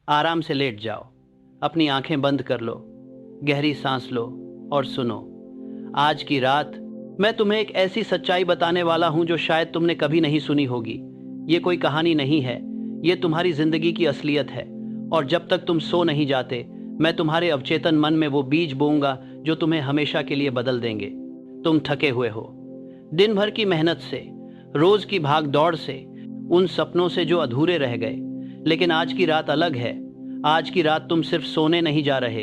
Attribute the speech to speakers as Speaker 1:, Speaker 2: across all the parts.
Speaker 1: आराम से लेट जाओ, अपनी आंखें बंद कर लो, गहरी सांस लो और सुनो। आज की रात मैं तुम्हें एक ऐसी सच्चाई बताने वाला हूं जो शायद तुमने कभी नहीं सुनी होगी। ये कोई कहानी नहीं है, ये तुम्हारी जिंदगी की असलियत है। और जब तक तुम सो नहीं जाते, मैं तुम्हारे अवचेतन मन में वो बीज बोऊंगा जो तुम्हें हमेशा के लिए बदल देंगे। तुम थके हुए हो, दिन भर की मेहनत से, रोज की भाग दौड़ से, उन सपनों से जो अधूरे रह गए। लेकिन आज की रात अलग है। आज की रात तुम सिर्फ सोने नहीं जा रहे,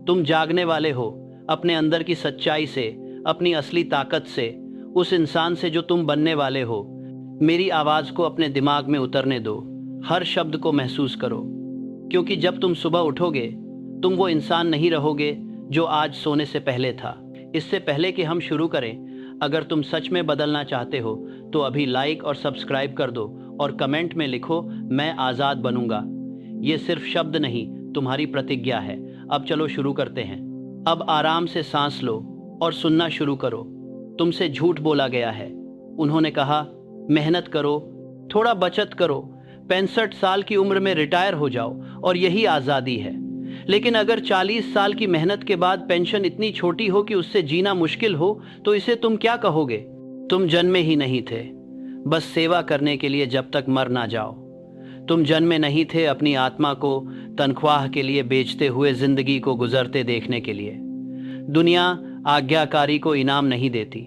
Speaker 1: तुम जागने वाले हो, अपने अंदर की सच्चाई से, अपनी असली ताकत से, उस इंसान से जो तुम बनने वाले हो। मेरी आवाज को अपने दिमाग में उतरने दो, हर शब्द को महसूस करो, क्योंकि जब तुम सुबह उठोगे, तुम वो इंसान नहीं रहोगे जो आज सोने से पहले था। इससे पहले कि हम शुरू करें, अगर तुम सच में बदलना चाहते हो तो अभी लाइक और सब्सक्राइब कर दो और कमेंट में लिखो, मैं आज़ाद बनूंगा। ये सिर्फ शब्द नहीं, तुम्हारी प्रतिज्ञा है। अब चलो शुरू करते हैं। अब आराम से सांस लो और सुनना शुरू करो। तुमसे झूठ बोला गया है। उन्होंने कहा, मेहनत करो, थोड़ा बचत करो, 65 साल की उम्र में रिटायर हो जाओ और यही आज़ादी है। लेकिन अगर 40 साल की मेहनत के बाद पेंशन इतनी छोटी हो कि उससे जीना मुश्किल हो, तो इसे तुम क्या कहोगे? तुम जन्मे ही नहीं थे बस सेवा करने के लिए जब तक मर ना जाओ। तुम जन्मे नहीं थे अपनी आत्मा को तनख्वाह के लिए बेचते हुए जिंदगी को गुजरते देखने के लिए। दुनिया आज्ञाकारी को इनाम नहीं देती,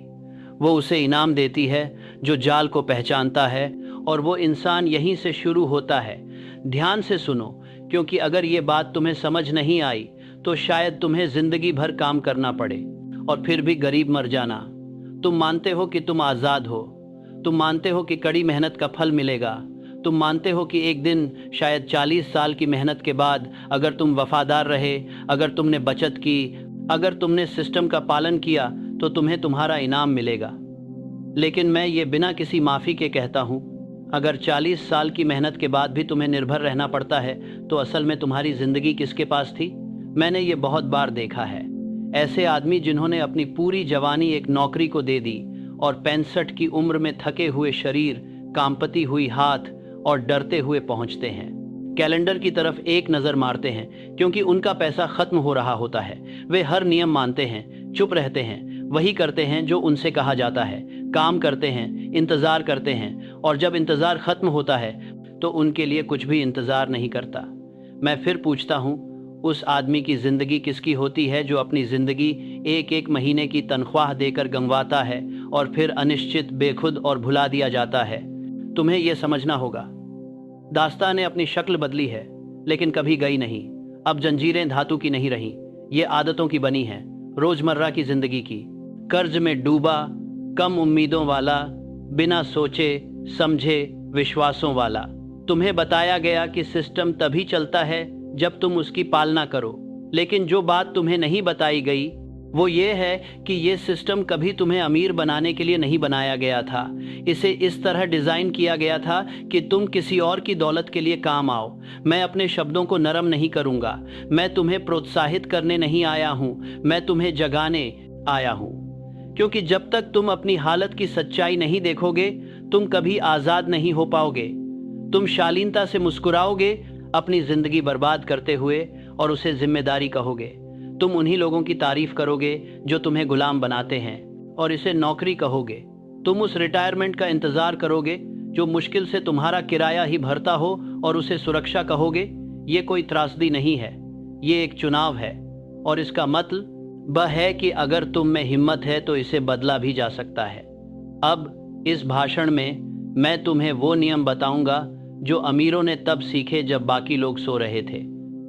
Speaker 1: वो उसे इनाम देती है जो जाल को पहचानता है, और वो इंसान यहीं से शुरू होता है। ध्यान से सुनो, क्योंकि अगर ये बात तुम्हें समझ नहीं आई तो शायद तुम्हें जिंदगी भर काम करना पड़े और फिर भी गरीब मर जाना। तुम मानते हो कि तुम आज़ाद हो, तुम मानते हो कि कड़ी मेहनत का फल मिलेगा, तुम मानते हो कि एक दिन शायद 40 साल की मेहनत के बाद अगर तुम वफादार रहे, अगर तुमने बचत की, अगर तुमने सिस्टम का पालन किया तो तुम्हें तुम्हारा इनाम मिलेगा। लेकिन मैं ये बिना किसी माफ़ी के कहता हूँ, अगर 40 साल की मेहनत के बाद भी तुम्हें निर्भर रहना पड़ता है तो असल में तुम्हारी ज़िंदगी किसके पास थी? मैंने ये बहुत बार देखा है, ऐसे आदमी जिन्होंने अपनी पूरी जवानी एक नौकरी को दे दी और 65 की उम्र में थके हुए शरीर, कांपती हुई हाथ और डरते हुए पहुंचते हैं। कैलेंडर की तरफ एक नज़र मारते हैं क्योंकि उनका पैसा खत्म हो रहा होता है। वे हर नियम मानते हैं, चुप रहते हैं, वही करते हैं जो उनसे कहा जाता है, काम करते हैं, इंतज़ार करते हैं, और जब इंतज़ार खत्म होता है तो उनके लिए कुछ भी इंतज़ार नहीं करता। मैं फिर पूछता हूँ, उस आदमी की ज़िंदगी किसकी होती है जो अपनी ज़िंदगी एक एक महीने की तनख्वाह देकर गंवाता है और फिर अनिश्चित, बेखुद और भुला दिया जाता है? तुम्हें यह समझना होगा, दास्तान ने अपनी शक्ल बदली है लेकिन कभी गई नहीं। अब जंजीरें धातु की नहीं रही, ये आदतों की बनी हैं, रोजमर्रा की जिंदगी की। कर्ज में डूबा, कम उम्मीदों वाला, बिना सोचे समझे विश्वासों वाला। तुम्हें बताया गया कि सिस्टम तभी चलता है जब तुम उसकी पालना करो, लेकिन जो बात तुम्हें नहीं बताई गई वो ये है कि ये सिस्टम कभी तुम्हें अमीर बनाने के लिए नहीं बनाया गया था। इसे इस तरह डिज़ाइन किया गया था कि तुम किसी और की दौलत के लिए काम आओ। मैं अपने शब्दों को नरम नहीं करूँगा, मैं तुम्हें प्रोत्साहित करने नहीं आया हूँ, मैं तुम्हें जगाने आया हूँ। क्योंकि जब तक तुम अपनी हालत की सच्चाई नहीं देखोगे, तुम कभी आज़ाद नहीं हो पाओगे। तुम शालीनता से मुस्कुराओगे अपनी ज़िंदगी बर्बाद करते हुए और उसे जिम्मेदारी कहोगे। तुम उन्हीं लोगों की तारीफ करोगे जो तुम्हें गुलाम बनाते हैं और इसे नौकरी कहोगे। तुम उस रिटायरमेंट का इंतज़ार करोगे जो मुश्किल से तुम्हारा किराया ही भरता हो और उसे सुरक्षा कहोगे। ये कोई त्रासदी नहीं है, ये एक चुनाव है, और इसका मतलब है कि अगर तुम में हिम्मत है तो इसे बदला भी जा सकता है। अब इस भाषण में मैं तुम्हें वो नियम बताऊंगा जो अमीरों ने तब सीखे जब बाकी लोग सो रहे थे।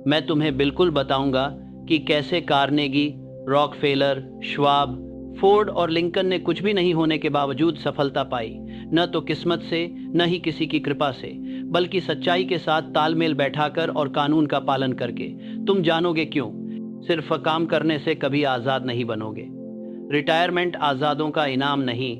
Speaker 1: मैं तुम्हें बिल्कुल बताऊंगा कि कैसे कार्नेगी, रॉकफेलर, श्वाब, फोर्ड और लिंकन ने कुछ भी नहीं होने के बावजूद सफलता पाई, न तो किस्मत से, न ही किसी की कृपा से, बल्कि सच्चाई के साथ तालमेल बैठाकर और कानून का पालन करके। तुम जानोगे क्यों? सिर्फ काम करने से कभी आज़ाद नहीं बनोगे। रिटायरमेंट आज़ादों का इनाम नहीं,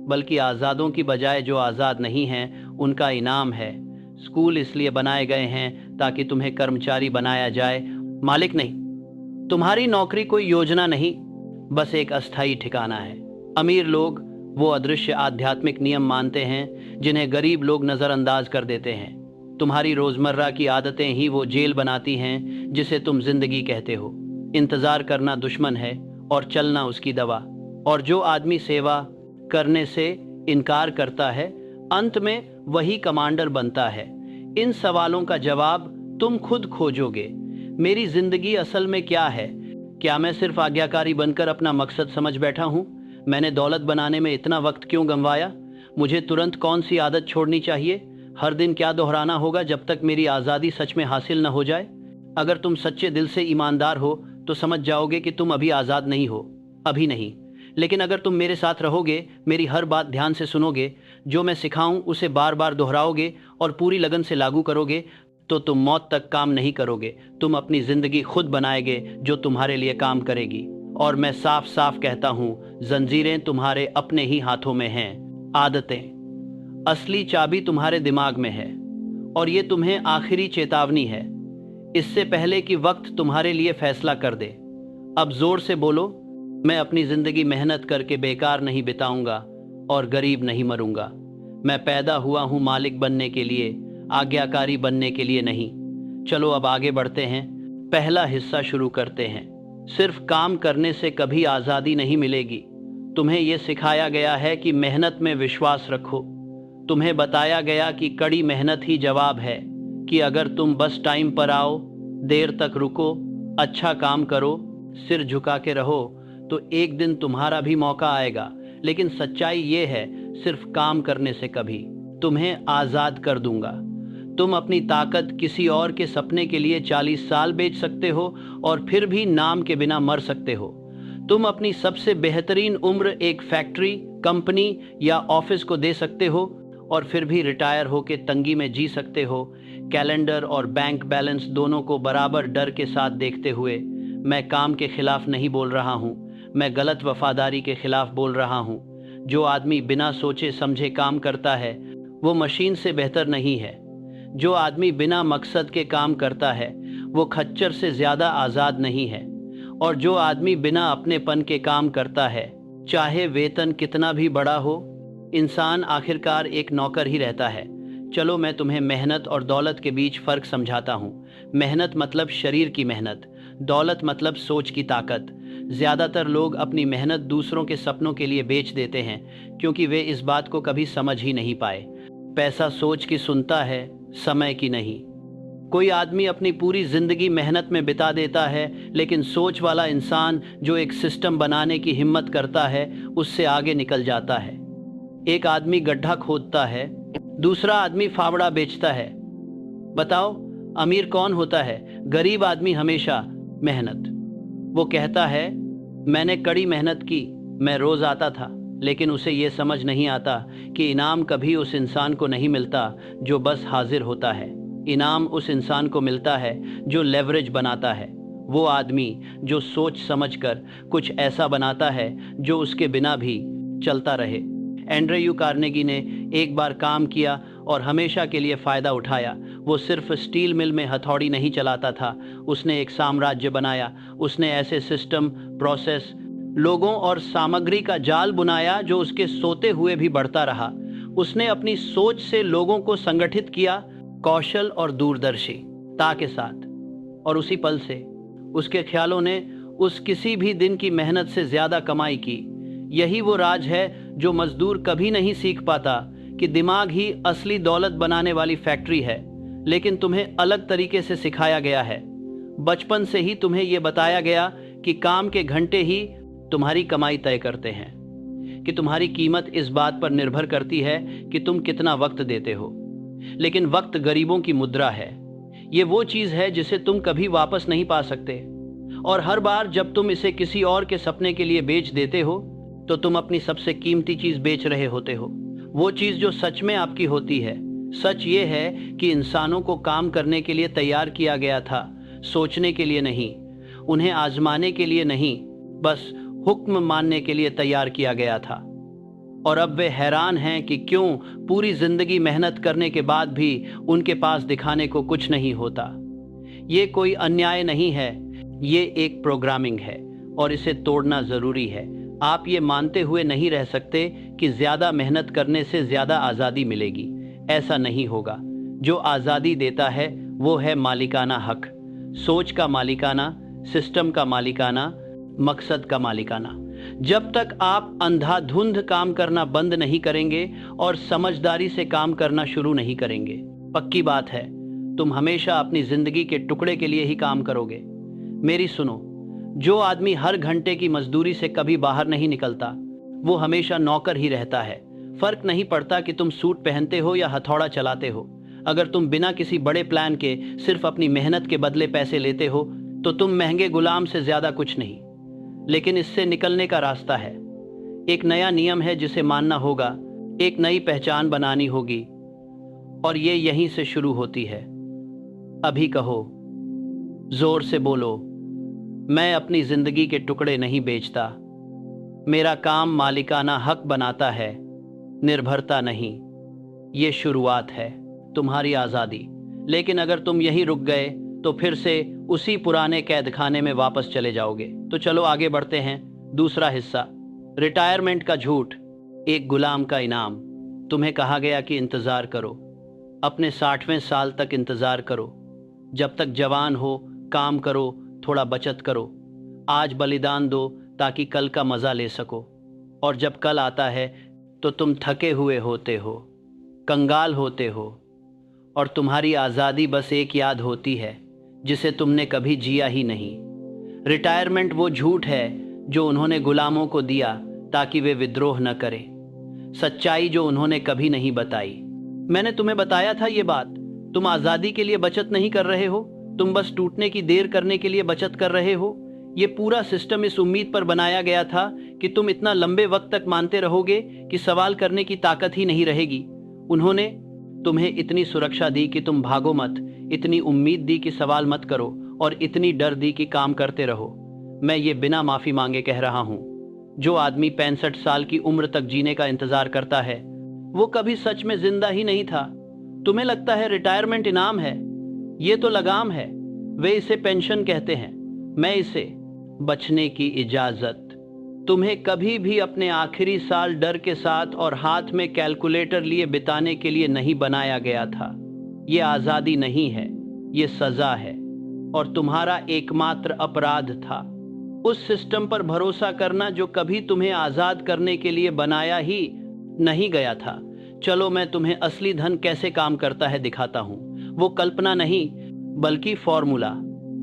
Speaker 1: बल्कि आज़ादों की बजाय जो आज़ाद नहीं हैं उनका इनाम है। स्कूल इसलिए बनाए गए हैं ताकि तुम्हें कर्मचारी बनाया जाए, मालिक नहीं। तुम्हारी नौकरी कोई योजना नहीं, बस एक अस्थायी ठिकाना है। अमीर लोग वो अदृश्य आध्यात्मिक नियम मानते हैं जिन्हें गरीब लोग नज़रअंदाज कर देते हैं। तुम्हारी रोजमर्रा की आदतें ही वो जेल बनाती हैं जिसे तुम जिंदगी कहते हो। इंतजार करना दुश्मन है और चलना उसकी दवा। और जो आदमी सेवा करने से इनकार करता है, अंत में वही कमांडर बनता है। इन सवालों का जवाब तुम खुद खोजोगे। मेरी जिंदगी असल में क्या है? क्या मैं सिर्फ आज्ञाकारी बनकर अपना मकसद समझ बैठा हूँ? मैंने दौलत बनाने में इतना वक्त क्यों गंवाया? मुझे तुरंत कौन सी आदत छोड़नी चाहिए? हर दिन क्या दोहराना होगा जब तक मेरी आज़ादी सच में हासिल न हो जाए? अगर तुम सच्चे दिल से ईमानदार हो तो समझ जाओगे कि तुम अभी आज़ाद नहीं हो, अभी नहीं। लेकिन अगर तुम मेरे साथ रहोगे, मेरी हर बात ध्यान से सुनोगे, जो मैं सिखाऊं उसे बार बार दोहराओगे और पूरी लगन से लागू करोगे, तो तुम मौत तक काम नहीं करोगे। तुम अपनी ज़िंदगी खुद बनाएगे जो तुम्हारे लिए काम करेगी। और मैं साफ साफ कहता हूँ, जंजीरें तुम्हारे अपने ही हाथों में हैं। आदतें, असली चाबी तुम्हारे दिमाग में है। और ये तुम्हें आखिरी चेतावनी है, इससे पहले कि वक्त तुम्हारे लिए फैसला कर दे। अब जोर से बोलो, मैं अपनी ज़िंदगी मेहनत करके बेकार नहीं बिताऊंगा और गरीब नहीं मरूंगा। मैं पैदा हुआ हूँ मालिक बनने के लिए, आज्ञाकारी बनने के लिए नहीं। चलो अब आगे बढ़ते हैं, पहला हिस्सा शुरू करते हैं। सिर्फ काम करने से कभी आज़ादी नहीं मिलेगी। तुम्हें यह सिखाया गया है कि मेहनत में विश्वास रखो। तुम्हें बताया गया कि कड़ी मेहनत ही जवाब है, कि अगर तुम बस टाइम पर आओ, देर तक रुको, अच्छा काम करो, सिर झुका के रहो, तो एक दिन तुम्हारा भी मौका आएगा। लेकिन सच्चाई ये है, सिर्फ काम करने से कभी तुम्हें आज़ाद कर दूंगा। तुम अपनी ताकत किसी और के सपने के लिए 40 साल बेच सकते हो और फिर भी नाम के बिना मर सकते हो। तुम अपनी सबसे बेहतरीन उम्र एक फैक्ट्री, कंपनी या ऑफिस को दे सकते हो और फिर भी रिटायर होकर तंगी में जी सकते हो। कैलेंडर और बैंक बैलेंस दोनों को बराबर डर के साथ देखते हुए, मैं काम के खिलाफ नहीं बोल रहा हूँ, मैं गलत वफादारी के खिलाफ बोल रहा हूँ। जो आदमी बिना सोचे समझे काम करता है वो मशीन से बेहतर नहीं है। जो आदमी बिना मकसद के काम करता है वो खच्चर से ज़्यादा आज़ाद नहीं है। और जो आदमी बिना अपनेपन के काम करता है, चाहे वेतन कितना भी बड़ा हो, इंसान आखिरकार एक नौकर ही रहता है। चलो मैं तुम्हें मेहनत और दौलत के बीच फ़र्क समझाता हूँ। मेहनत मतलब शरीर की मेहनत, दौलत मतलब सोच की ताकत। ज़्यादातर लोग अपनी मेहनत दूसरों के सपनों के लिए बेच देते हैं, क्योंकि वे इस बात को कभी समझ ही नहीं पाए। पैसा सोच की सुनता है, समय की नहीं। कोई आदमी अपनी पूरी ज़िंदगी मेहनत में बिता देता है, लेकिन सोच वाला इंसान जो एक सिस्टम बनाने की हिम्मत करता है, उससे आगे निकल जाता है। एक आदमी गड्ढा खोदता है, दूसरा आदमी फावड़ा बेचता है। बताओ, अमीर कौन होता है? गरीब आदमी हमेशा मेहनत। वो कहता है, मैंने कड़ी मेहनत की, मैं रोज़ आता था। लेकिन उसे ये समझ नहीं आता कि इनाम कभी उस इंसान को नहीं मिलता जो बस हाजिर होता है। इनाम उस इंसान को मिलता है जो लेवरेज बनाता है। वो आदमी जो सोच समझकर कुछ ऐसा बनाता है जो उसके बिना भी चलता रहे। एंड्रयू कार्नेगी ने एक बार काम किया और हमेशा के लिए फ़ायदा उठाया। वो सिर्फ स्टील मिल में हथौड़ी नहीं चलाता था, उसने एक साम्राज्य बनाया। उसने ऐसे सिस्टम, प्रोसेस, लोगों और सामग्री का जाल बुनाया जो उसके सोते हुए भी बढ़ता रहा। उसने अपनी सोच से लोगों को संगठित किया, कौशल और दूरदर्शिता के साथ। और उसी पल से उसके ख्यालों ने उस किसी भी दिन की मेहनत से ज़्यादा कमाई की। यही वो राज है जो मजदूर कभी नहीं सीख पाता, कि दिमाग ही असली दौलत बनाने वाली फैक्ट्री है। लेकिन तुम्हें अलग तरीके से सिखाया गया है। बचपन से ही तुम्हें यह बताया गया कि काम के घंटे ही तुम्हारी कमाई तय करते हैं, कि तुम्हारी कीमत इस बात पर निर्भर करती है कि तुम कितना वक्त देते हो। लेकिन वक्त गरीबों की मुद्रा है। ये वो चीज़ है जिसे तुम कभी वापस नहीं पा सकते। और हर बार जब तुम इसे किसी और के सपने के लिए बेच देते हो, तो तुम अपनी सबसे कीमती चीज़ बेच रहे होते हो। वो चीज़ जो सच में आपकी होती है। सच ये है कि इंसानों को काम करने के लिए तैयार किया गया था, सोचने के लिए नहीं, उन्हें आजमाने के लिए नहीं, बस हुक्म मानने के लिए तैयार किया गया था। और अब वे हैरान हैं कि क्यों पूरी जिंदगी मेहनत करने के बाद भी उनके पास दिखाने को कुछ नहीं होता। ये कोई अन्याय नहीं है, ये एक प्रोग्रामिंग है और इसे तोड़ना ज़रूरी है। आप ये मानते हुए नहीं रह सकते कि ज़्यादा मेहनत करने से ज़्यादा आज़ादी मिलेगी। ऐसा नहीं होगा। जो आज़ादी देता है वो है मालिकाना हक, सोच का मालिकाना, सिस्टम का मालिकाना, मकसद का मालिकाना। जब तक आप अंधाधुंध काम करना बंद नहीं करेंगे और समझदारी से काम करना शुरू नहीं करेंगे, पक्की बात है तुम हमेशा अपनी जिंदगी के टुकड़े के लिए ही काम करोगे। मेरी सुनो, जो आदमी हर घंटे की मजदूरी से कभी बाहर नहीं निकलता वो हमेशा नौकर ही रहता है। फर्क नहीं पड़ता कि तुम सूट पहनते हो या हथौड़ा चलाते हो। अगर तुम बिना किसी बड़े प्लान के सिर्फ अपनी मेहनत के बदले पैसे लेते हो तो तुम महंगे गुलाम से ज्यादा कुछ नहीं। लेकिन इससे निकलने का रास्ता है। एक नया नियम है जिसे मानना होगा, एक नई पहचान बनानी होगी, और ये यहीं से शुरू होती है। अभी कहो, जोर से बोलो, मैं अपनी जिंदगी के टुकड़े नहीं बेचता। मेरा काम मालिकाना हक बनाता है, निर्भरता नहीं। ये शुरुआत है तुम्हारी आज़ादी। लेकिन अगर तुम यहीं रुक गए तो फिर से उसी पुराने कैदखाने में वापस चले जाओगे। तो चलो आगे बढ़ते हैं। दूसरा हिस्सा, रिटायरमेंट का झूठ, एक गुलाम का इनाम। तुम्हें कहा गया कि इंतज़ार करो, अपने 60वें साल तक इंतज़ार करो। जब तक जवान हो काम करो, थोड़ा बचत करो, आज बलिदान दो ताकि कल का मज़ा ले सको। और जब कल आता है तो तुम थके हुए होते हो, कंगाल होते हो, और तुम्हारी आज़ादी बस एक याद होती है जिसे तुमने कभी जिया ही नहीं। रिटायरमेंट वो झूठ है जो उन्होंने गुलामों को दिया ताकि वे विद्रोह न करें, सच्चाई जो उन्होंने कभी नहीं बताई। मैंने तुम्हें बताया था ये बात। तुम आज़ादी के लिए बचत नहीं कर रहे हो, तुम बस टूटने की देर करने के लिए बचत कर रहे हो। ये पूरा सिस्टम इस उम्मीद पर बनाया गया था कि तुम इतना लंबे वक्त तक मानते रहोगे कि सवाल करने की ताकत ही नहीं रहेगी। उन्होंने तुम्हें इतनी सुरक्षा दी कि तुम भागो मत, इतनी उम्मीद दी कि सवाल मत करो, और इतनी डर दी कि काम करते रहो। मैं ये बिना माफ़ी मांगे कह रहा हूँ। जो आदमी 65 साल की उम्र तक जीने का इंतज़ार करता है वो कभी सच में जिंदा ही नहीं था। तुम्हें लगता है रिटायरमेंट इनाम है, ये तो लगाम है। वे इसे पेंशन कहते हैं, मैं इसे बचने की इजाज़त। तुम्हें कभी भी अपने आखिरी साल डर के साथ और हाथ में कैलकुलेटर लिए बिताने के लिए नहीं बनाया गया था। ये आज़ादी नहीं है, ये सज़ा है, और तुम्हारा एकमात्र अपराध था उस सिस्टम पर भरोसा करना जो कभी तुम्हें आज़ाद करने के लिए बनाया ही नहीं गया था। चलो मैं तुम्हें असली धन कैसे काम करता है दिखाता हूँ। वो कल्पना नहीं बल्कि फॉर्मूला।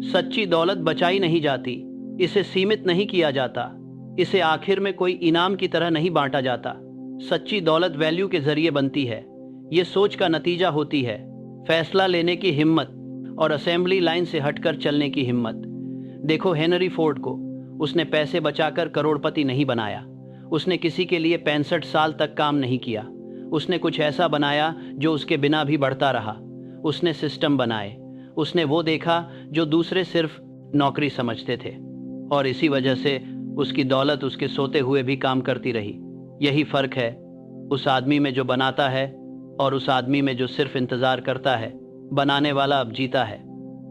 Speaker 1: सच्ची दौलत बचाई नहीं जाती, इसे सीमित नहीं किया जाता, इसे आखिर में कोई इनाम की तरह नहीं बांटा जाता। सच्ची दौलत वैल्यू के जरिए बनती है। ये सोच का नतीजा होती है, फैसला लेने की हिम्मत और असेंबली लाइन से हटकर चलने की हिम्मत। देखो हेनरी फोर्ड को, उसने पैसे बचाकर करोड़पति नहीं बनाया। उसने किसी के लिए 65 साल तक काम नहीं किया। उसने कुछ ऐसा बनाया जो उसके बिना भी बढ़ता रहा। उसने सिस्टम बनाए, उसने वो देखा जो दूसरे सिर्फ नौकरी समझते थे, और इसी वजह से उसकी दौलत उसके सोते हुए भी काम करती रही। यही फ़र्क है उस आदमी में जो बनाता है और उस आदमी में जो सिर्फ इंतज़ार करता है। बनाने वाला अब जीता है,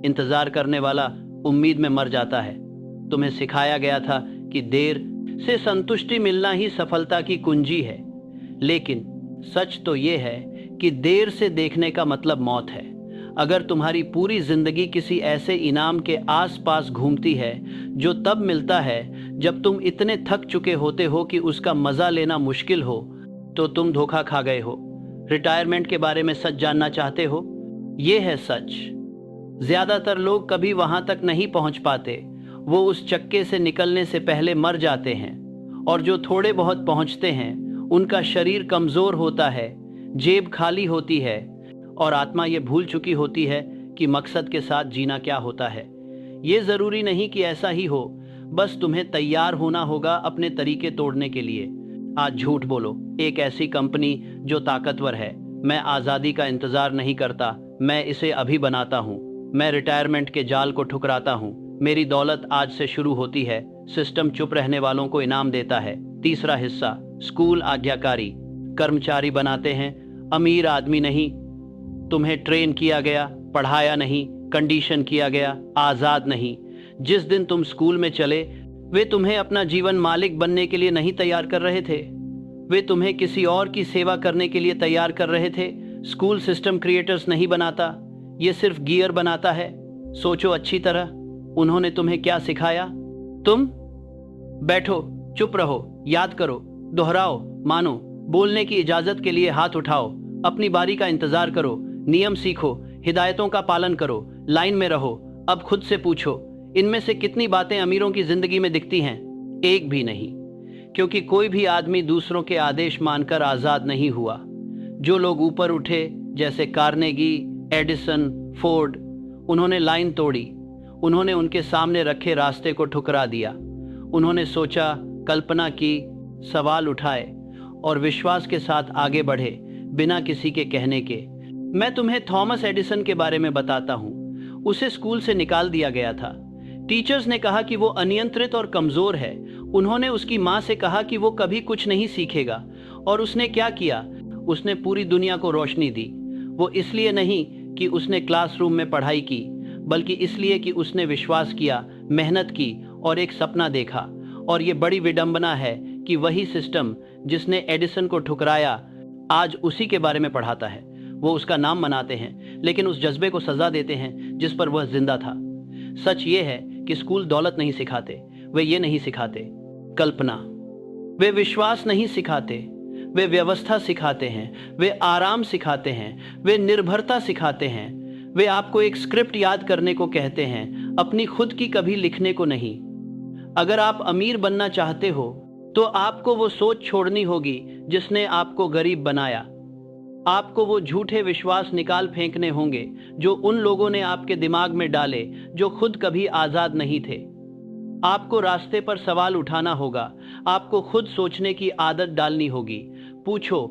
Speaker 1: इंतज़ार करने वाला उम्मीद में मर जाता है। तुम्हें सिखाया गया था कि देर से संतुष्टि मिलना ही सफलता की कुंजी है, लेकिन सच तो ये है कि देर से देखने का मतलब मौत है। अगर तुम्हारी पूरी जिंदगी किसी ऐसे इनाम के आसपास घूमती है जो तब मिलता है जब तुम इतने थक चुके होते हो कि उसका मजा लेना मुश्किल हो, तो तुम धोखा खा गए हो। रिटायरमेंट के बारे में सच जानना चाहते हो? ये है सच। ज्यादातर लोग कभी वहां तक नहीं पहुंच पाते। वो उस चक्के से निकलने से पहले मर जाते हैं, और जो थोड़े बहुत पहुंचते हैं उनका शरीर कमजोर होता है, जेब खाली होती है, और आत्मा ये भूल चुकी होती है कि मकसद के साथ जीना क्या होता है। ये ज़रूरी नहीं कि ऐसा ही हो, बस तुम्हें तैयार होना होगा अपने तरीके तोड़ने के लिए। आज झूठ बोलो, एक ऐसी कंपनी जो ताकतवर है। मैं आज़ादी का इंतज़ार नहीं करता, मैं इसे अभी बनाता हूँ। मैं रिटायरमेंट के जाल को ठुकराता हूँ। मेरी दौलत आज से शुरू होती है। सिस्टम चुप रहने वालों को इनाम देता है। तीसरा हिस्सा, स्कूल आज्ञाकारी। कर्मचारी बनाते हैं, अमीर आदमी नहीं। तुम्हें ट्रेन किया गया, पढ़ाया नहीं, कंडीशन किया गया, आज़ाद नहीं। जिस दिन तुम स्कूल में चले, वे तुम्हें अपना जीवन मालिक बनने के लिए नहीं तैयार कर रहे थे। वे तुम्हें किसी और की सेवा करने के लिए तैयार कर रहे थे स्कूल सिस्टम क्रिएटर्स नहीं बनाता, ये सिर्फ गियर बनाता है। सोचो अच्छी तरह, उन्होंने तुम्हें क्या सिखाया? तुम बैठो, चुप रहो, याद करो, दोहराओ, मानो, बोलने की इजाजत के लिए हाथ उठाओ, अपनी बारी का इंतजार करो, नियम सीखो, हिदायतों का पालन करो, लाइन में रहो। अब खुद से पूछो, इनमें से कितनी बातें अमीरों की जिंदगी में दिखती हैं? एक भी नहीं, क्योंकि कोई भी आदमी दूसरों के आदेश मानकर आजाद नहीं हुआ। जो लोग ऊपर उठे, जैसे कार्नेगी, एडिसन, फोर्ड, उन्होंने लाइन तोड़ी, उन्होंने उनके सामने रखे रास्ते को ठुकरा दिया। उन्होंने सोचा, कल्पना की, सवाल उठाए और विश्वास के साथ आगे बढ़े, बिना किसी के कहने के। मैं तुम्हें थॉमस एडिसन के बारे में बताता हूँ। उसे स्कूल से निकाल दिया गया था। टीचर्स ने कहा कि वो अनियंत्रित और कमजोर है। उन्होंने उसकी माँ से कहा कि वो कभी कुछ नहीं सीखेगा, और उसने क्या किया? उसने पूरी दुनिया को रोशनी दी। वो इसलिए नहीं कि उसने क्लासरूम में पढ़ाई की, बल्कि इसलिए कि उसने विश्वास किया, मेहनत की और एक सपना देखा। और ये बड़ी विडंबना है कि वही सिस्टम जिसने एडिसन को ठुकराया आज उसी के बारे में पढ़ाता है। वो उसका नाम मनाते हैं, लेकिन उस जज्बे को सजा देते हैं जिस पर वह जिंदा था। सच ये है कि स्कूल दौलत नहीं सिखाते, वे ये नहीं सिखाते, कल्पना। वे विश्वास नहीं सिखाते, वे व्यवस्था सिखाते हैं। वे आराम सिखाते हैं, वे निर्भरता सिखाते हैं। वे आपको एक स्क्रिप्ट याद करने को कहते हैं, अपनी खुद की कभी लिखने को नहीं। अगर आप अमीर बनना चाहते हो तो आपको वो सोच छोड़नी होगी जिसने आपको गरीब बनाया। आपको वो झूठे विश्वास निकाल फेंकने होंगे जो उन लोगों ने आपके दिमाग में डाले जो खुद कभी आजाद नहीं थे। आपको रास्ते पर सवाल उठाना होगा, आपको खुद सोचने की आदत डालनी होगी। पूछो,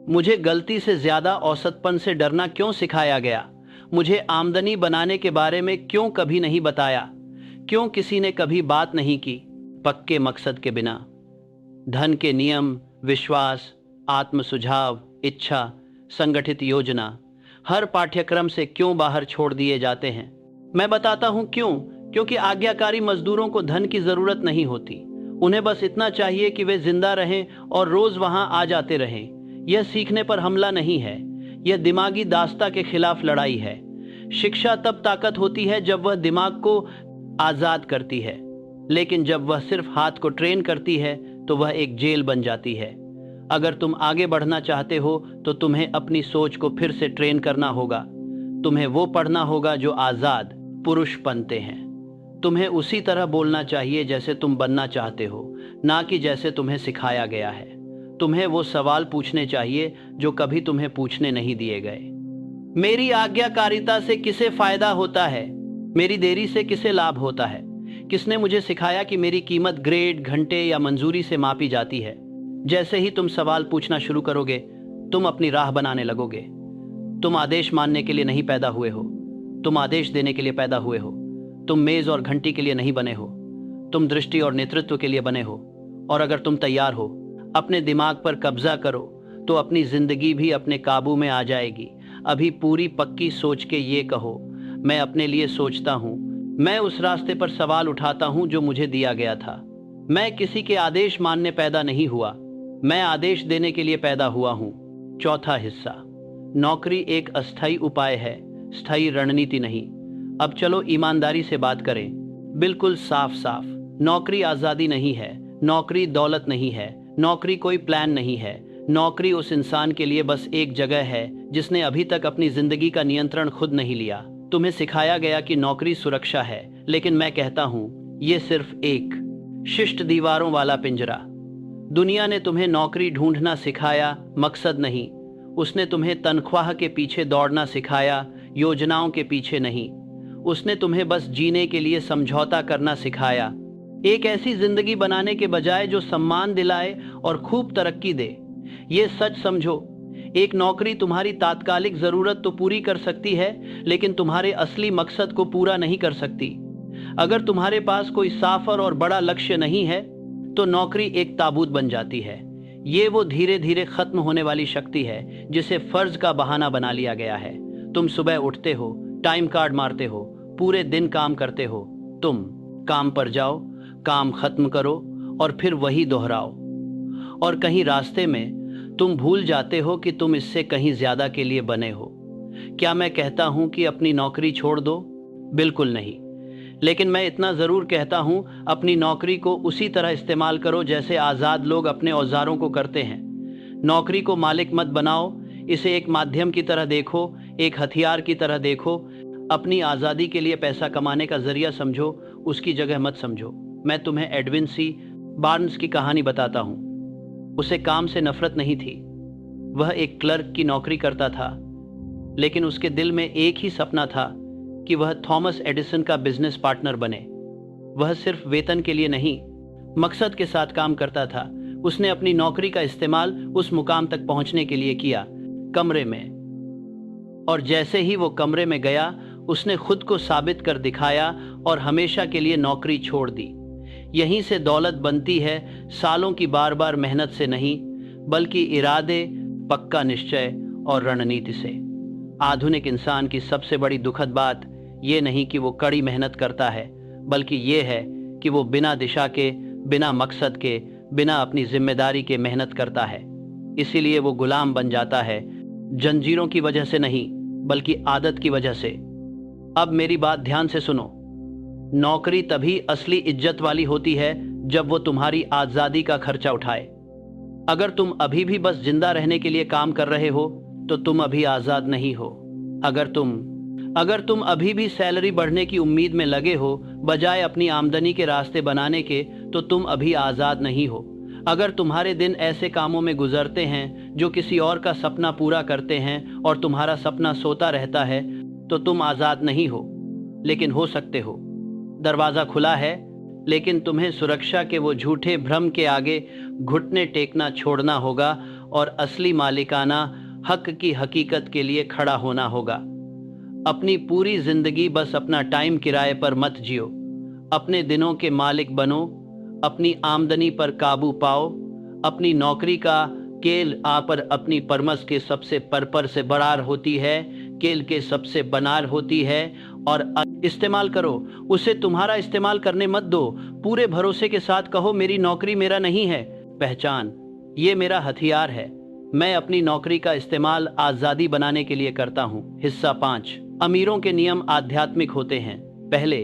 Speaker 1: मुझे गलती से ज्यादा औसतपन से डरना क्यों सिखाया गया? मुझे आमदनी बनाने के बारे में क्यों कभी नहीं बताया? क्यों किसी ने कभी बात नहीं की पक्के मकसद के बिना? धन के नियम, विश्वास, आत्म सुझाव, इच्छा, संगठित योजना हर पाठ्यक्रम से क्यों बाहर छोड़ दिए जाते हैं? मैं बताता हूं क्यों। क्योंकि आज्ञाकारी मजदूरों को धन की जरूरत नहीं होती। उन्हें बस इतना चाहिए कि वे जिंदा रहें और रोज वहां आ जाते रहें। यह सीखने पर हमला नहीं है, यह दिमागी दास्ता के खिलाफ लड़ाई है। शिक्षा तब ताकत होती है जब वह दिमाग को आजाद करती है, लेकिन जब वह सिर्फ हाथ को ट्रेन करती है तो वह एक जेल बन जाती है। अगर तुम आगे बढ़ना चाहते हो तो तुम्हें अपनी सोच को फिर से ट्रेन करना होगा। तुम्हें वो पढ़ना होगा जो आजाद पुरुष बनते हैं। तुम्हें उसी तरह बोलना चाहिए जैसे तुम बनना चाहते हो, ना कि जैसे तुम्हें सिखाया गया है। तुम्हें वो सवाल पूछने चाहिए जो कभी तुम्हें पूछने नहीं दिए गए। मेरी आज्ञाकारिता से किसे फायदा होता है? मेरी देरी से किसे लाभ होता है? किसने मुझे सिखाया कि मेरी कीमत ग्रेड, घंटे या मंजूरी से मापी जाती है? जैसे ही तुम सवाल पूछना शुरू करोगे, तुम अपनी राह बनाने लगोगे। तुम आदेश मानने के लिए नहीं पैदा हुए हो, तुम आदेश देने के लिए पैदा हुए हो। तुम मेज और घंटी के लिए नहीं बने हो, तुम दृष्टि और नेतृत्व के लिए बने हो। और अगर तुम तैयार हो, अपने दिमाग पर कब्जा करो, तो अपनी जिंदगी भी अपने काबू में आ जाएगी। अभी पूरी पक्की सोच के ये कहो, मैं अपने लिए सोचता हूँ, मैं उस रास्ते पर सवाल उठाता हूँ जो मुझे दिया गया था। मैं किसी के आदेश मानने पैदा नहीं हुआ, मैं आदेश देने के लिए पैदा हुआ हूँ। चौथा हिस्सा, नौकरी एक अस्थायी उपाय है, स्थायी रणनीति नहीं। अब चलो ईमानदारी से बात करें, बिल्कुल साफ साफ। नौकरी आज़ादी नहीं है, नौकरी दौलत नहीं है, नौकरी कोई प्लान नहीं है। नौकरी उस इंसान के लिए बस एक जगह है जिसने अभी तक अपनी जिंदगी का नियंत्रण खुद नहीं लिया। तुम्हें सिखाया गया कि नौकरी सुरक्षा है, लेकिन मैं कहता हूँ ये सिर्फ एक शिष्ट दीवारों वाला पिंजरा। दुनिया ने तुम्हें नौकरी ढूंढना सिखाया, मकसद नहीं। उसने तुम्हें तनख्वाह के पीछे दौड़ना सिखाया, योजनाओं के पीछे नहीं। उसने तुम्हें बस जीने के लिए समझौता करना सिखाया, एक ऐसी जिंदगी बनाने के बजाय जो सम्मान दिलाए और खूब तरक्की दे। ये सच समझो, एक नौकरी तुम्हारी तात्कालिक जरूरत तो पूरी कर सकती है, लेकिन तुम्हारे असली मकसद को पूरा नहीं कर सकती। अगर तुम्हारे पास कोई साफर और बड़ा लक्ष्य नहीं है तो नौकरी एक ताबूत बन जाती है। ये वो धीरे धीरे खत्म होने वाली शक्ति है जिसे फर्ज का बहाना बना लिया गया है। तुम सुबह उठते हो, टाइम कार्ड मारते हो, पूरे दिन काम करते हो। तुम काम पर जाओ, काम खत्म करो और फिर वही दोहराओ। और कहीं रास्ते में तुम भूल जाते हो कि तुम इससे कहीं ज्यादा के लिए बने हो। क्या मैं कहता हूं कि अपनी नौकरी छोड़ दो? बिल्कुल नहीं। लेकिन मैं इतना जरूर कहता हूं, अपनी नौकरी को उसी तरह इस्तेमाल करो जैसे आजाद लोग अपने औजारों को करते हैं। नौकरी को मालिक मत बनाओ, इसे एक माध्यम की तरह देखो, एक हथियार की तरह देखो। अपनी आज़ादी के लिए पैसा कमाने का जरिया समझो, उसकी जगह मत समझो। मैं तुम्हें एडविन सी बार्न्स की कहानी बताता हूँ। उसे काम से नफरत नहीं थी। वह एक क्लर्क की नौकरी करता था, लेकिन उसके दिल में एक ही सपना था कि वह थॉमस एडिसन का बिजनेस पार्टनर बने। वह सिर्फ वेतन के लिए नहीं, मकसद के साथ काम करता था। उसने अपनी नौकरी का इस्तेमाल उस मुकाम तक पहुंचने के लिए किया, कमरे में। और जैसे ही वो कमरे में गया, उसने खुद को साबित कर दिखाया और हमेशा के लिए नौकरी छोड़ दी। यहीं से दौलत बनती है, सालों की बार बार मेहनत से नहीं, बल्कि इरादे, पक्का निश्चय और रणनीति से। आधुनिक इंसान की सबसे बड़ी दुखद बात ये नहीं कि वो कड़ी मेहनत करता है, बल्कि ये है कि वो बिना दिशा के, बिना मकसद के, बिना अपनी जिम्मेदारी के मेहनत करता है। इसीलिए वो गुलाम बन जाता है, जंजीरों की वजह से नहीं, बल्कि आदत की वजह से। अब मेरी बात ध्यान से सुनो। नौकरी तभी असली इज्जत वाली होती है जब वो तुम्हारी आजादी का खर्चा उठाए। अगर तुम अभी भी बस जिंदा रहने के लिए काम कर रहे हो, तो तुम अभी आजाद नहीं हो। अगर तुम अभी भी सैलरी बढ़ने की उम्मीद में लगे हो बजाय अपनी आमदनी के रास्ते बनाने के, तो तुम अभी आजाद नहीं हो। अगर तुम्हारे दिन ऐसे कामों में गुजरते हैं जो किसी और का सपना पूरा करते हैं और तुम्हारा सपना सोता रहता है, तो तुम आजाद नहीं हो, लेकिन हो सकते हो। दरवाजा खुला है, लेकिन तुम्हें सुरक्षा के वो झूठे भ्रम के आगे घुटने टेकना छोड़ना होगा और असली मालिकाना हक की हकीकत के लिए खड़ा होना होगा। अपनी पूरी जिंदगी बस अपना टाइम किराए पर मत जियो। अपने दिनों के मालिक बनो। अपनी आमदनी पर काबू पाओ। अपनी नौकरी का केल आ पर अपनी परमस के सबसे पर से बरार होती है, केल के सबसे बनार होती है। और इस्तेमाल करो उसे, तुम्हारा इस्तेमाल करने मत दो। पूरे भरोसे के साथ कहो, मेरी नौकरी मेरा नहीं है, पहचान ये मेरा हथियार है। मैं अपनी नौकरी का इस्तेमाल आज़ादी बनाने के लिए करता हूँ। हिस्सा 5। अमीरों के नियम आध्यात्मिक होते हैं। पहले,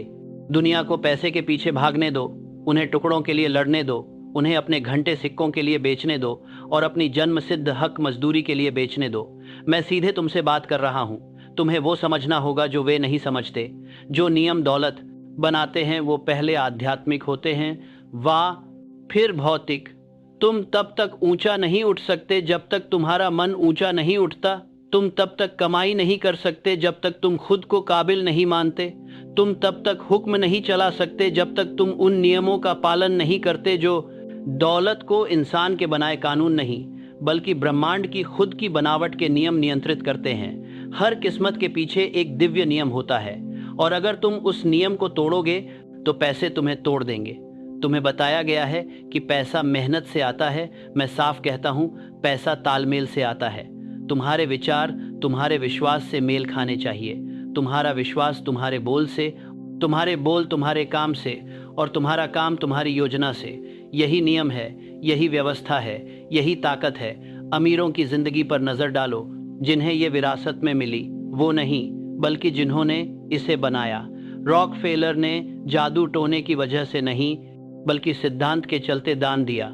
Speaker 1: दुनिया को पैसे के पीछे भागने दो, उन्हें टुकड़ों के लिए लड़ने दो, उन्हें अपने घंटे सिक्कों के लिए बेचने दो और अपनी जन्म सिद्ध हक मजदूरी के लिए बेचने दो। मैं सीधे तुमसे बात कर रहा हूँ। तुम्हें वो समझना होगा जो वे नहीं समझते। जो नियम दौलत बनाते हैं वो पहले आध्यात्मिक होते हैं, वाह फिर भौतिक। तुम तब तक ऊंचा नहीं उठ सकते जब तक तुम्हारा मन ऊंचा नहीं उठता। तुम तब तक कमाई नहीं कर सकते जब तक तुम खुद को काबिल नहीं मानते। तुम तब तक हुक्म नहीं चला सकते जब तक तुम उन नियमों का पालन नहीं करते जो दौलत को इंसान के बनाए कानून नहीं, बल्कि ब्रह्मांड की खुद की बनावट के नियम नियंत्रित करते हैं। हर किस्मत के पीछे एक दिव्य नियम होता है, और अगर तुम उस नियम को तोड़ोगे तो पैसे तुम्हें तोड़ देंगे। तुम्हें बताया गया है कि पैसा मेहनत से आता है। मैं साफ कहता हूँ, पैसा तालमेल से आता है। तुम्हारे विचार तुम्हारे विश्वास से मेल खाने चाहिए, तुम्हारा विश्वास तुम्हारे बोल से, तुम्हारे बोल तुम्हारे काम से, और तुम्हारा काम तुम्हारी योजना से। यही नियम है, यही व्यवस्था है, यही ताकत है। अमीरों की जिंदगी पर नजर डालो, जिन्हें ये विरासत में मिली, वो नहीं बल्कि जिन्होंने इसे बनाया। रॉकफेलर ने जादू टोने की वजह से नहीं, बल्कि सिद्धांत के चलते दान दिया।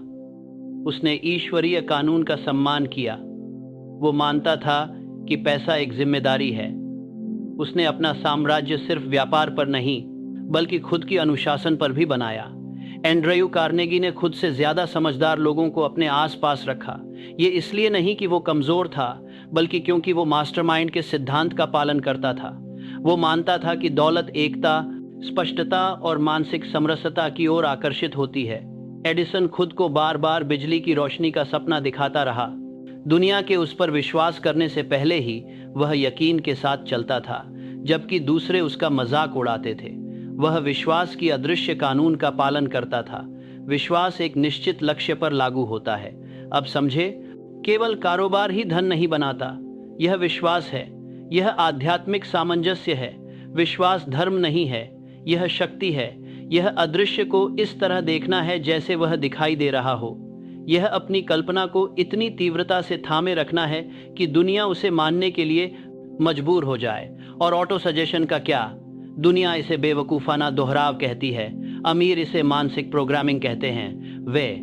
Speaker 1: उसने ईश्वरीय कानून का सम्मान किया। वो मानता था कि पैसा एक जिम्मेदारी है। उसने अपना साम्राज्य सिर्फ व्यापार पर नहीं, बल्कि खुद की अनुशासन पर भी बनाया। एंड्रयू कार्नेगी ने खुद से ज्यादा समझदार लोगों को अपने आसपास रखा। ये इसलिए नहीं कि वो कमजोर था, बल्कि क्योंकि वो मास्टरमाइंड के सिद्धांत का पालन करता था। वो मानता था कि दौलत एकता, स्पष्टता और मानसिक समरसता की ओर आकर्षित होती है। एडिसन खुद को बार बार बिजली की रोशनी का सपना दिखाता रहा। दुनिया के उस पर विश्वास करने से पहले ही वह यकीन के साथ चलता था, जबकि दूसरे उसका मजाक उड़ाते थे। वह विश्वास की अदृश्य कानून का पालन करता था। विश्वास एक निश्चित लक्ष्य पर लागू होता है। अब समझे, केवल कारोबार ही धन नहीं बनाता। यह विश्वास है, यह आध्यात्मिक सामंजस्य है। विश्वास धर्म नहीं है, यह शक्ति है। यह अदृश्य को इस तरह देखना है जैसे वह दिखाई दे रहा हो। यह अपनी कल्पना को इतनी तीव्रता से थामे रखना है कि दुनिया उसे मानने के लिए मजबूर हो जाए। और ऑटो सजेशन का क्या? दुनिया इसे बेवकूफ़ाना दोहराव कहती है, अमीर इसे मानसिक प्रोग्रामिंग कहते हैं। वे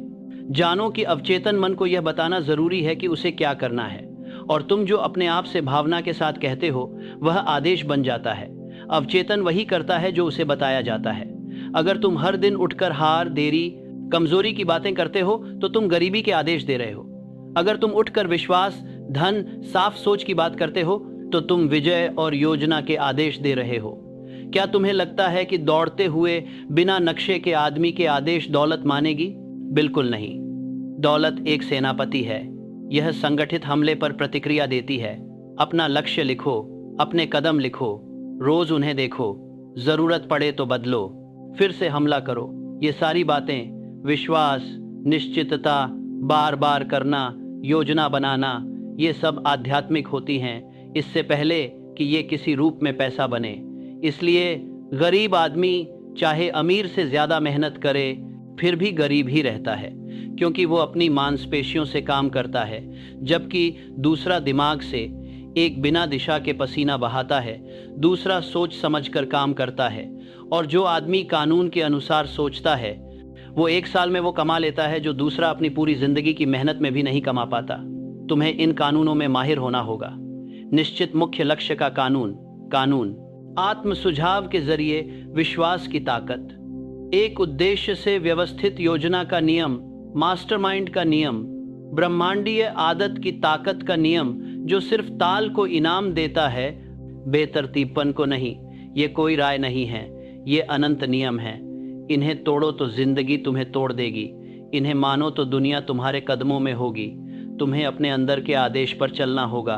Speaker 1: जानो कि अवचेतन मन को यह बताना ज़रूरी है कि उसे क्या करना है, और तुम जो अपने आप से भावना के साथ कहते हो वह आदेश बन जाता है। अवचेतन वही करता है जो उसे बताया जाता है। अगर तुम हर दिन उठकर हार, देरी, कमजोरी की बातें करते हो तो तुम गरीबी के आदेश दे रहे हो। अगर तुम उठकर विश्वास, धन, साफ सोच की बात करते हो तो तुम विजय और योजना के आदेश दे रहे हो। क्या तुम्हें लगता है कि दौड़ते हुए बिना नक्शे के आदमी के आदेश दौलत मानेगी? बिल्कुल नहीं। दौलत एक सेनापति है। यह संगठित हमले पर प्रतिक्रिया देती है। अपना लक्ष्य लिखो, अपने कदम लिखो, रोज उन्हें देखो, जरूरत पड़े तो बदलो, फिर से हमला करो। ये सारी बातें, विश्वास, निश्चितता, बार बार करना, योजना बनाना, ये सब आध्यात्मिक होती हैं, इससे पहले कि ये किसी रूप में पैसा बने। इसलिए गरीब आदमी चाहे अमीर से ज़्यादा मेहनत करे फिर भी गरीब ही रहता है, क्योंकि वो अपनी मांसपेशियों से काम करता है, जबकि दूसरा दिमाग से। एक बिना दिशा के पसीना बहाता है, दूसरा सोच समझकर काम करता है। और जो आदमी कानून के अनुसार सोचता है वो 1 साल में वो कमा लेता है जो दूसरा अपनी पूरी जिंदगी की मेहनत में भी नहीं कमा पाता। तुम्हें इन कानूनों में माहिर होना होगा। निश्चित मुख्य लक्ष्य का कानून, आत्म सुझाव के जरिए विश्वास की ताकत, एक उद्देश्य से व्यवस्थित योजना का नियम, मास्टरमाइंड का नियम, ब्रह्मांडीय आदत की ताकत का नियम जो सिर्फ ताल को इनाम देता है, बेतरतीबपन को नहीं। ये कोई राय नहीं है, ये अनंत नियम है। इन्हें तोड़ो तो जिंदगी तुम्हें तोड़ देगी, इन्हें मानो तो दुनिया तुम्हारे कदमों में होगी। तुम्हें अपने अंदर के आदेश पर चलना होगा।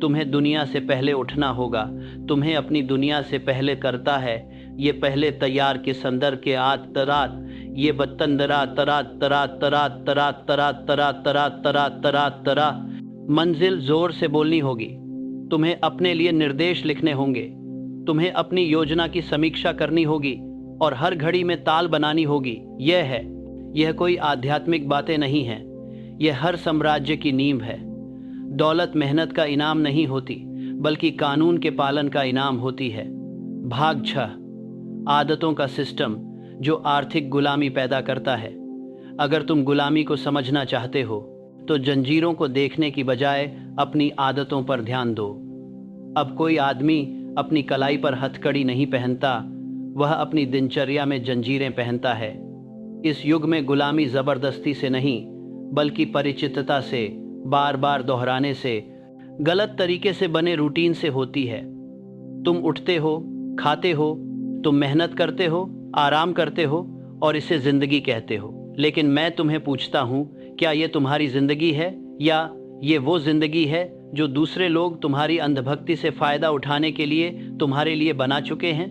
Speaker 1: तुम्हें दुनिया से पहले उठना होगा। तुम्हें अपनी दुनिया से पहले करता है। ये पहले तैयार के संदर के आत तरात, ये बतंदरा तरात तरात तरात तरात तरात तरात तरात तरात तरात तरा। मंजिल जोर से बोलनी होगी। तुम्हें अपने लिए निर्देश लिखने होंगे। तुम्हें अपनी योजना की समीक्षा करनी होगी और हर घड़ी में ताल बनानी होगी। यह कोई आध्यात्मिक बातें नहीं हैं, यह हर साम्राज्य की नींव है। दौलत मेहनत का इनाम नहीं होती, बल्कि कानून के पालन का इनाम होती है। भाग 6, आदतों का सिस्टम जो आर्थिक गुलामी पैदा करता है। अगर तुम गुलामी को समझना चाहते हो तो जंजीरों को देखने की बजाय अपनी आदतों पर ध्यान दो। अब कोई आदमी अपनी कलाई पर हथकड़ी नहीं पहनता, वह अपनी दिनचर्या में जंजीरें पहनता है। इस युग में गुलामी जबरदस्ती से नहीं, बल्कि परिचितता से, बार बार दोहराने से, गलत तरीके से बने रूटीन से होती है। तुम उठते हो, खाते हो, तुम मेहनत करते हो, आराम करते हो और इसे जिंदगी कहते हो। लेकिन मैं तुम्हें पूछता हूँ, क्या ये तुम्हारी जिंदगी है या ये वो जिंदगी है जो दूसरे लोग तुम्हारी अंधभक्ति से फायदा उठाने के लिए तुम्हारे लिए बना चुके हैं?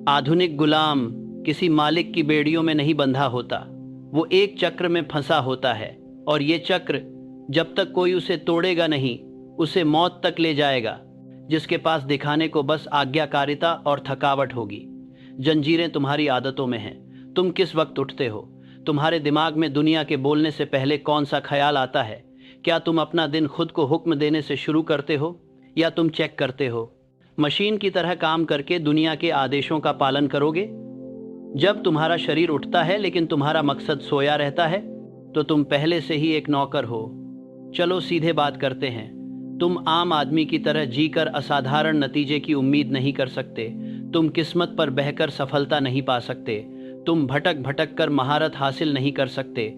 Speaker 1: आधुनिक गुलाम किसी मालिक की बेड़ियों में नहीं बंधा होता, वो एक चक्र में फंसा होता है, और ये चक्र जब तक कोई उसे तोड़ेगा नहीं, उसे मौत तक ले जाएगा, जिसके पास दिखाने को बस आज्ञाकारिता और थकावट होगी। जंजीरें तुम्हारी आदतों में हैं। तुम किस वक्त उठते हो? तुम्हारे दिमाग में दुनिया के बोलने से पहले कौन सा ख्याल आता है? क्या तुम अपना दिन खुद को हुक्म देने से शुरू करते हो या तुम चेक करते हो? मशीन की तरह काम करके दुनिया के आदेशों का पालन करोगे? जब तुम्हारा शरीर उठता है लेकिन तुम्हारा मकसद सोया रहता है, तो तुम पहले से ही एक नौकर हो। चलो सीधे बात करते हैं। तुम आम आदमी की तरह जीकर असाधारण नतीजे की उम्मीद नहीं कर सकते। तुम किस्मत पर बहकर सफलता नहीं पा सकते। तुम भटक भटक कर महारत हासिल नहीं कर सकते।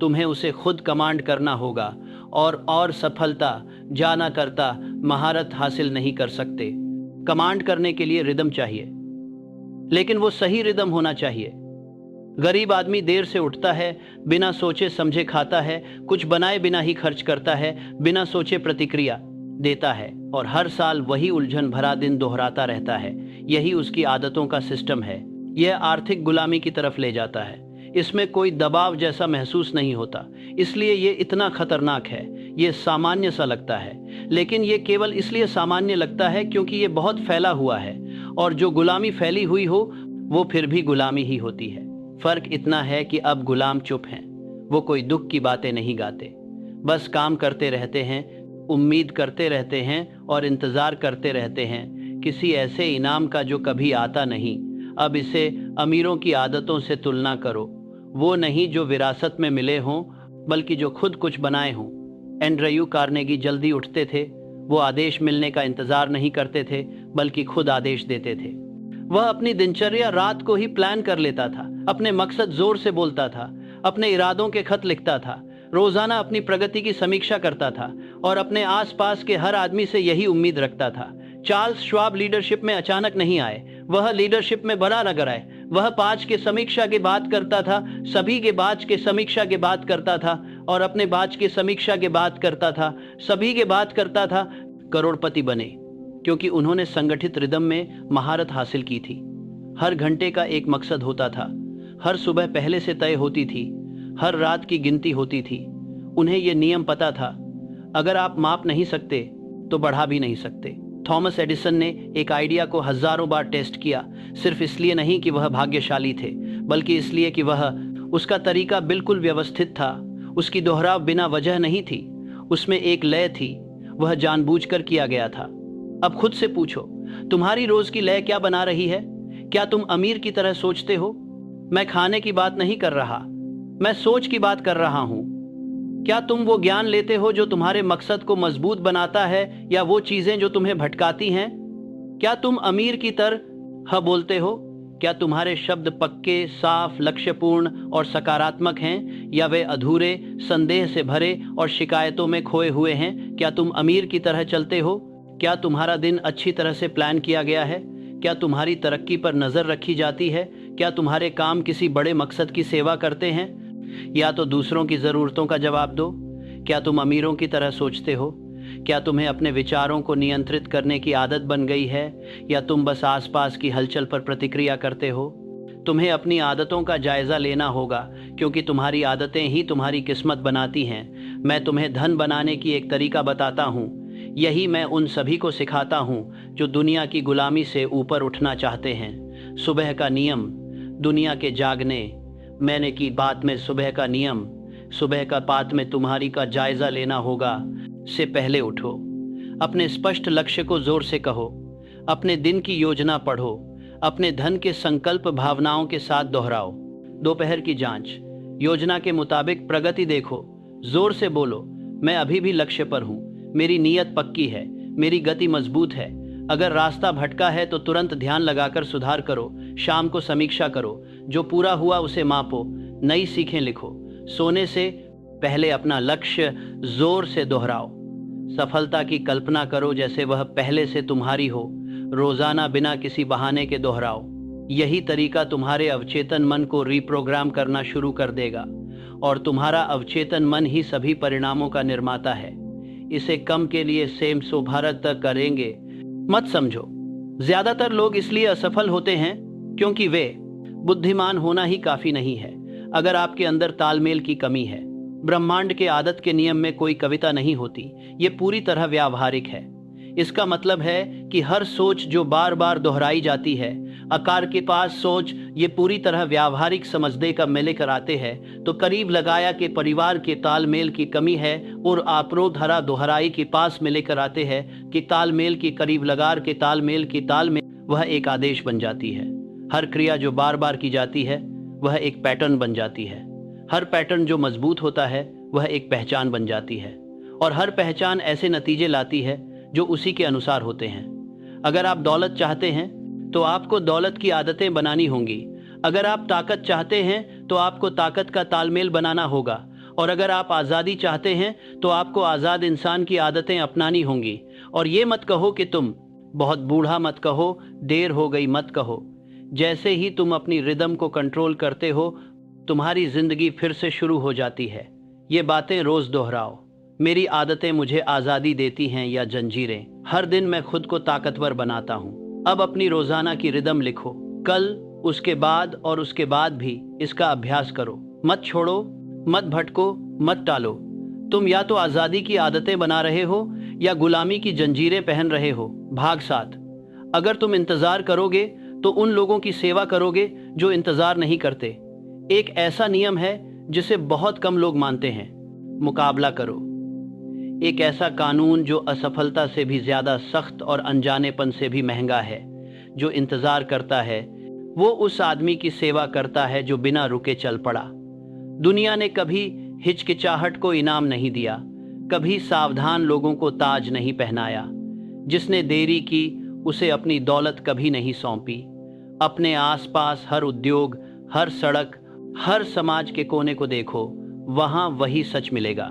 Speaker 1: तुम्हें उसे खुद कमांड करना होगा, और सफलता जाना करता महारत हासिल नहीं कर सकते। कमांड करने के लिए रिदम चाहिए, लेकिन वो सही रिदम होना चाहिए। गरीब आदमी देर से उठता है, बिना सोचे समझे खाता है, कुछ बनाए बिना ही खर्च करता है, बिना सोचे प्रतिक्रिया देता है, और हर साल वही उलझन भरा दिन दोहराता रहता है। यही उसकी आदतों का सिस्टम है। यह आर्थिक गुलामी की तरफ ले जाता है। इसमें कोई दबाव जैसा महसूस नहीं होता, इसलिए ये इतना खतरनाक है। ये सामान्य सा लगता है, लेकिन ये केवल इसलिए सामान्य लगता है क्योंकि ये बहुत फैला हुआ है, और जो गुलामी फैली हुई हो वो फिर भी गुलामी ही होती है। फर्क इतना है कि अब गुलाम चुप हैं। वो कोई दुख की बातें नहीं गाते, बस काम करते रहते हैं, उम्मीद करते रहते हैं और इंतज़ार करते रहते हैं किसी ऐसे इनाम का जो कभी आता नहीं। अब इसे अमीरों की आदतों से तुलना करो, वो नहीं जो विरासत में मिले हों, बल्कि जो खुद कुछ बनाए हों। एंड्रयू कार्नेगी जल्दी उठते थे। वो आदेश मिलने का इंतज़ार नहीं करते थे, बल्कि खुद आदेश देते थे। वह अपनी दिनचर्या रात को ही प्लान कर लेता था, अपने मकसद जोर से बोलता था, अपने इरादों के खत लिखता था, रोजाना अपनी प्रगति की समीक्षा करता था और अपने आसपास के हर आदमी से यही उम्मीद रखता था। चार्ल्स श्वाब लीडरशिप में अचानक नहीं आए, वह लीडरशिप में बड़ा नगर आए। वह 5 के समीक्षा की बात करता था, सभी के बात के समीक्षा की बात करता था और अपने बात की समीक्षा की बात करता था, सभी के बात करता था। करोड़पति बने क्योंकि उन्होंने संगठित रिदम में महारत हासिल की थी। हर घंटे का एक मकसद होता था, हर सुबह पहले से तय होती थी, हर रात की गिनती होती थी। उन्हें यह नियम पता था, अगर आप माप नहीं सकते तो बढ़ा भी नहीं सकते। थॉमस एडिसन ने एक आइडिया को हजारों बार टेस्ट किया, सिर्फ इसलिए नहीं कि वह भाग्यशाली थे, बल्कि इसलिए कि उसका तरीका बिल्कुल व्यवस्थित था। उसकी दोहराव बिना वजह नहीं थी, उसमें एक लय थी, वह जानबूझकर किया गया था। अब खुद से पूछो, तुम्हारी रोज की लय क्या बना रही है? क्या तुम अमीर की तरह सोचते हो? मैं खाने की बात नहीं कर रहा, मैं सोच की बात कर रहा हूं। क्या तुम वो ज्ञान लेते हो जो तुम्हारे मकसद को मजबूत बनाता है, या वो चीजें जो तुम्हें भटकाती हैं? क्या तुम अमीर की तरह बोलते हो? क्या तुम्हारे शब्द पक्के, साफ, लक्ष्यपूर्ण और सकारात्मक हैं, या वे अधूरे, संदेह से भरे और शिकायतों में खोए हुए हैं? क्या तुम अमीर की तरह चलते हो? क्या तुम्हारा दिन अच्छी तरह से प्लान किया गया है? क्या तुम्हारी तरक्की पर नजर रखी जाती है? क्या तुम्हारे काम किसी बड़े मकसद की सेवा करते हैं, या तो दूसरों की जरूरतों का जवाब दो? क्या तुम अमीरों की तरह सोचते हो? क्या तुम्हें अपने विचारों को नियंत्रित करने की आदत बन गई है, या तुम बस आसपास की हलचल पर प्रतिक्रिया करते हो? तुम्हें अपनी आदतों का जायजा लेना होगा, क्योंकि तुम्हारी आदतें ही तुम्हारी किस्मत बनाती हैं। मैं तुम्हें धन बनाने की एक तरीका बताता हूँ। यही मैं उन सभी को सिखाता हूँ जो दुनिया की गुलामी से ऊपर उठना चाहते हैं। सुबह का नियम, दुनिया के जागने, मैंने की बात में सुबह का नियम, सुबह का बात में तुम्हारी का जायजा लेना होगा से पहले उठो। अपने स्पष्ट लक्ष्य को जोर से कहो, अपने दिन की योजना पढ़ो, अपने धन के संकल्प भावनाओं के साथ दोहराओ। दोपहर की जांच, योजना के मुताबिक प्रगति देखो, जोर से बोलो, मैं अभी भी लक्ष्य पर हूँ, मेरी नीयत पक्की है, मेरी गति मजबूत है। अगर रास्ता भटका है तो तुरंत ध्यान लगाकर सुधार करो। शाम को समीक्षा करो, जो पूरा हुआ उसे मापो, नई सीखें लिखो। सोने से पहले अपना लक्ष्य जोर से दोहराओ। सफलता की कल्पना करो जैसे वह पहले से तुम्हारी हो। रोजाना बिना किसी बहाने के दोहराओ। यही तरीका तुम्हारे अवचेतन मन को रिप्रोग्राम करना शुरू कर देगा, और तुम्हारा अवचेतन मन ही सभी परिणामों का निर्माता है। इसे कम के लिए सेम सो भारत तक करेंगे मत समझो। ज्यादातर लोग इसलिए असफल होते हैं क्योंकि वे बुद्धिमान होना ही काफी नहीं है, अगर आपके अंदर तालमेल की कमी है। ब्रह्मांड के आदत के नियम में कोई कविता नहीं होती, ये पूरी तरह व्यावहारिक है। इसका मतलब है कि हर सोच जो बार बार दोहराई जाती है, आकार के पास सोच, ये पूरी तरह व्यावहारिक समझने का मेले कराते हैं। तो करीब लगाया कि परिवार के तालमेल की कमी है, और आपरोधरा दोहराई के पास में लेकर आते हैं कि तालमेल की करीब लगार के तालमेल की तालमेल, वह एक आदेश बन जाती है। हर क्रिया जो बार बार की जाती है वह एक पैटर्न बन जाती है। हर पैटर्न जो मजबूत होता है वह एक पहचान बन जाती है, और हर पहचान ऐसे नतीजे लाती है जो उसी के अनुसार होते हैं। अगर आप दौलत चाहते हैं तो आपको दौलत की आदतें बनानी होंगी। अगर आप ताकत चाहते हैं तो आपको ताकत का तालमेल बनाना होगा, और अगर आप आज़ादी चाहते हैं तो आपको आज़ाद इंसान की आदतें अपनानी होंगी। और ये मत कहो कि तुम बहुत बूढ़ा मत कहो, देर हो गई मत कहो। जैसे ही तुम अपनी रिदम को कंट्रोल करते हो, तुम्हारी जिंदगी फिर से शुरू हो जाती है। ये बातें रोज दोहराओ। मेरी आदतें मुझे आज़ादी देती हैं या जंजीरें। हर दिन मैं खुद को ताकतवर बनाता हूँ। अब अपनी रोजाना की रिदम लिखो। कल, उसके बाद और उसके बाद भी इसका अभ्यास करो। मत छोड़ो, मत भटको, मत टालो। तुम या तो आज़ादी की आदतें बना रहे हो या गुलामी की जंजीरें पहन रहे हो। भाग 7। अगर तुम इंतजार करोगे तो उन लोगों की सेवा करोगे जो इंतजार नहीं करते। एक ऐसा नियम है जिसे बहुत कम लोग मानते हैं। मुकाबला करो। एक ऐसा कानून जो असफलता से भी ज्यादा सख्त और अनजानेपन से भी महंगा है। जो इंतजार करता है वो उस आदमी की सेवा करता है जो बिना रुके चल पड़ा। दुनिया ने कभी हिचकिचाहट को इनाम नहीं दिया, कभी सावधान लोगों को ताज नहीं पहनाया। जिसने देरी की उसे अपनी दौलत कभी नहीं सौंपी। अपने आसपास हर उद्योग, हर सड़क, हर समाज के कोने को देखो, वहां वही सच मिलेगा।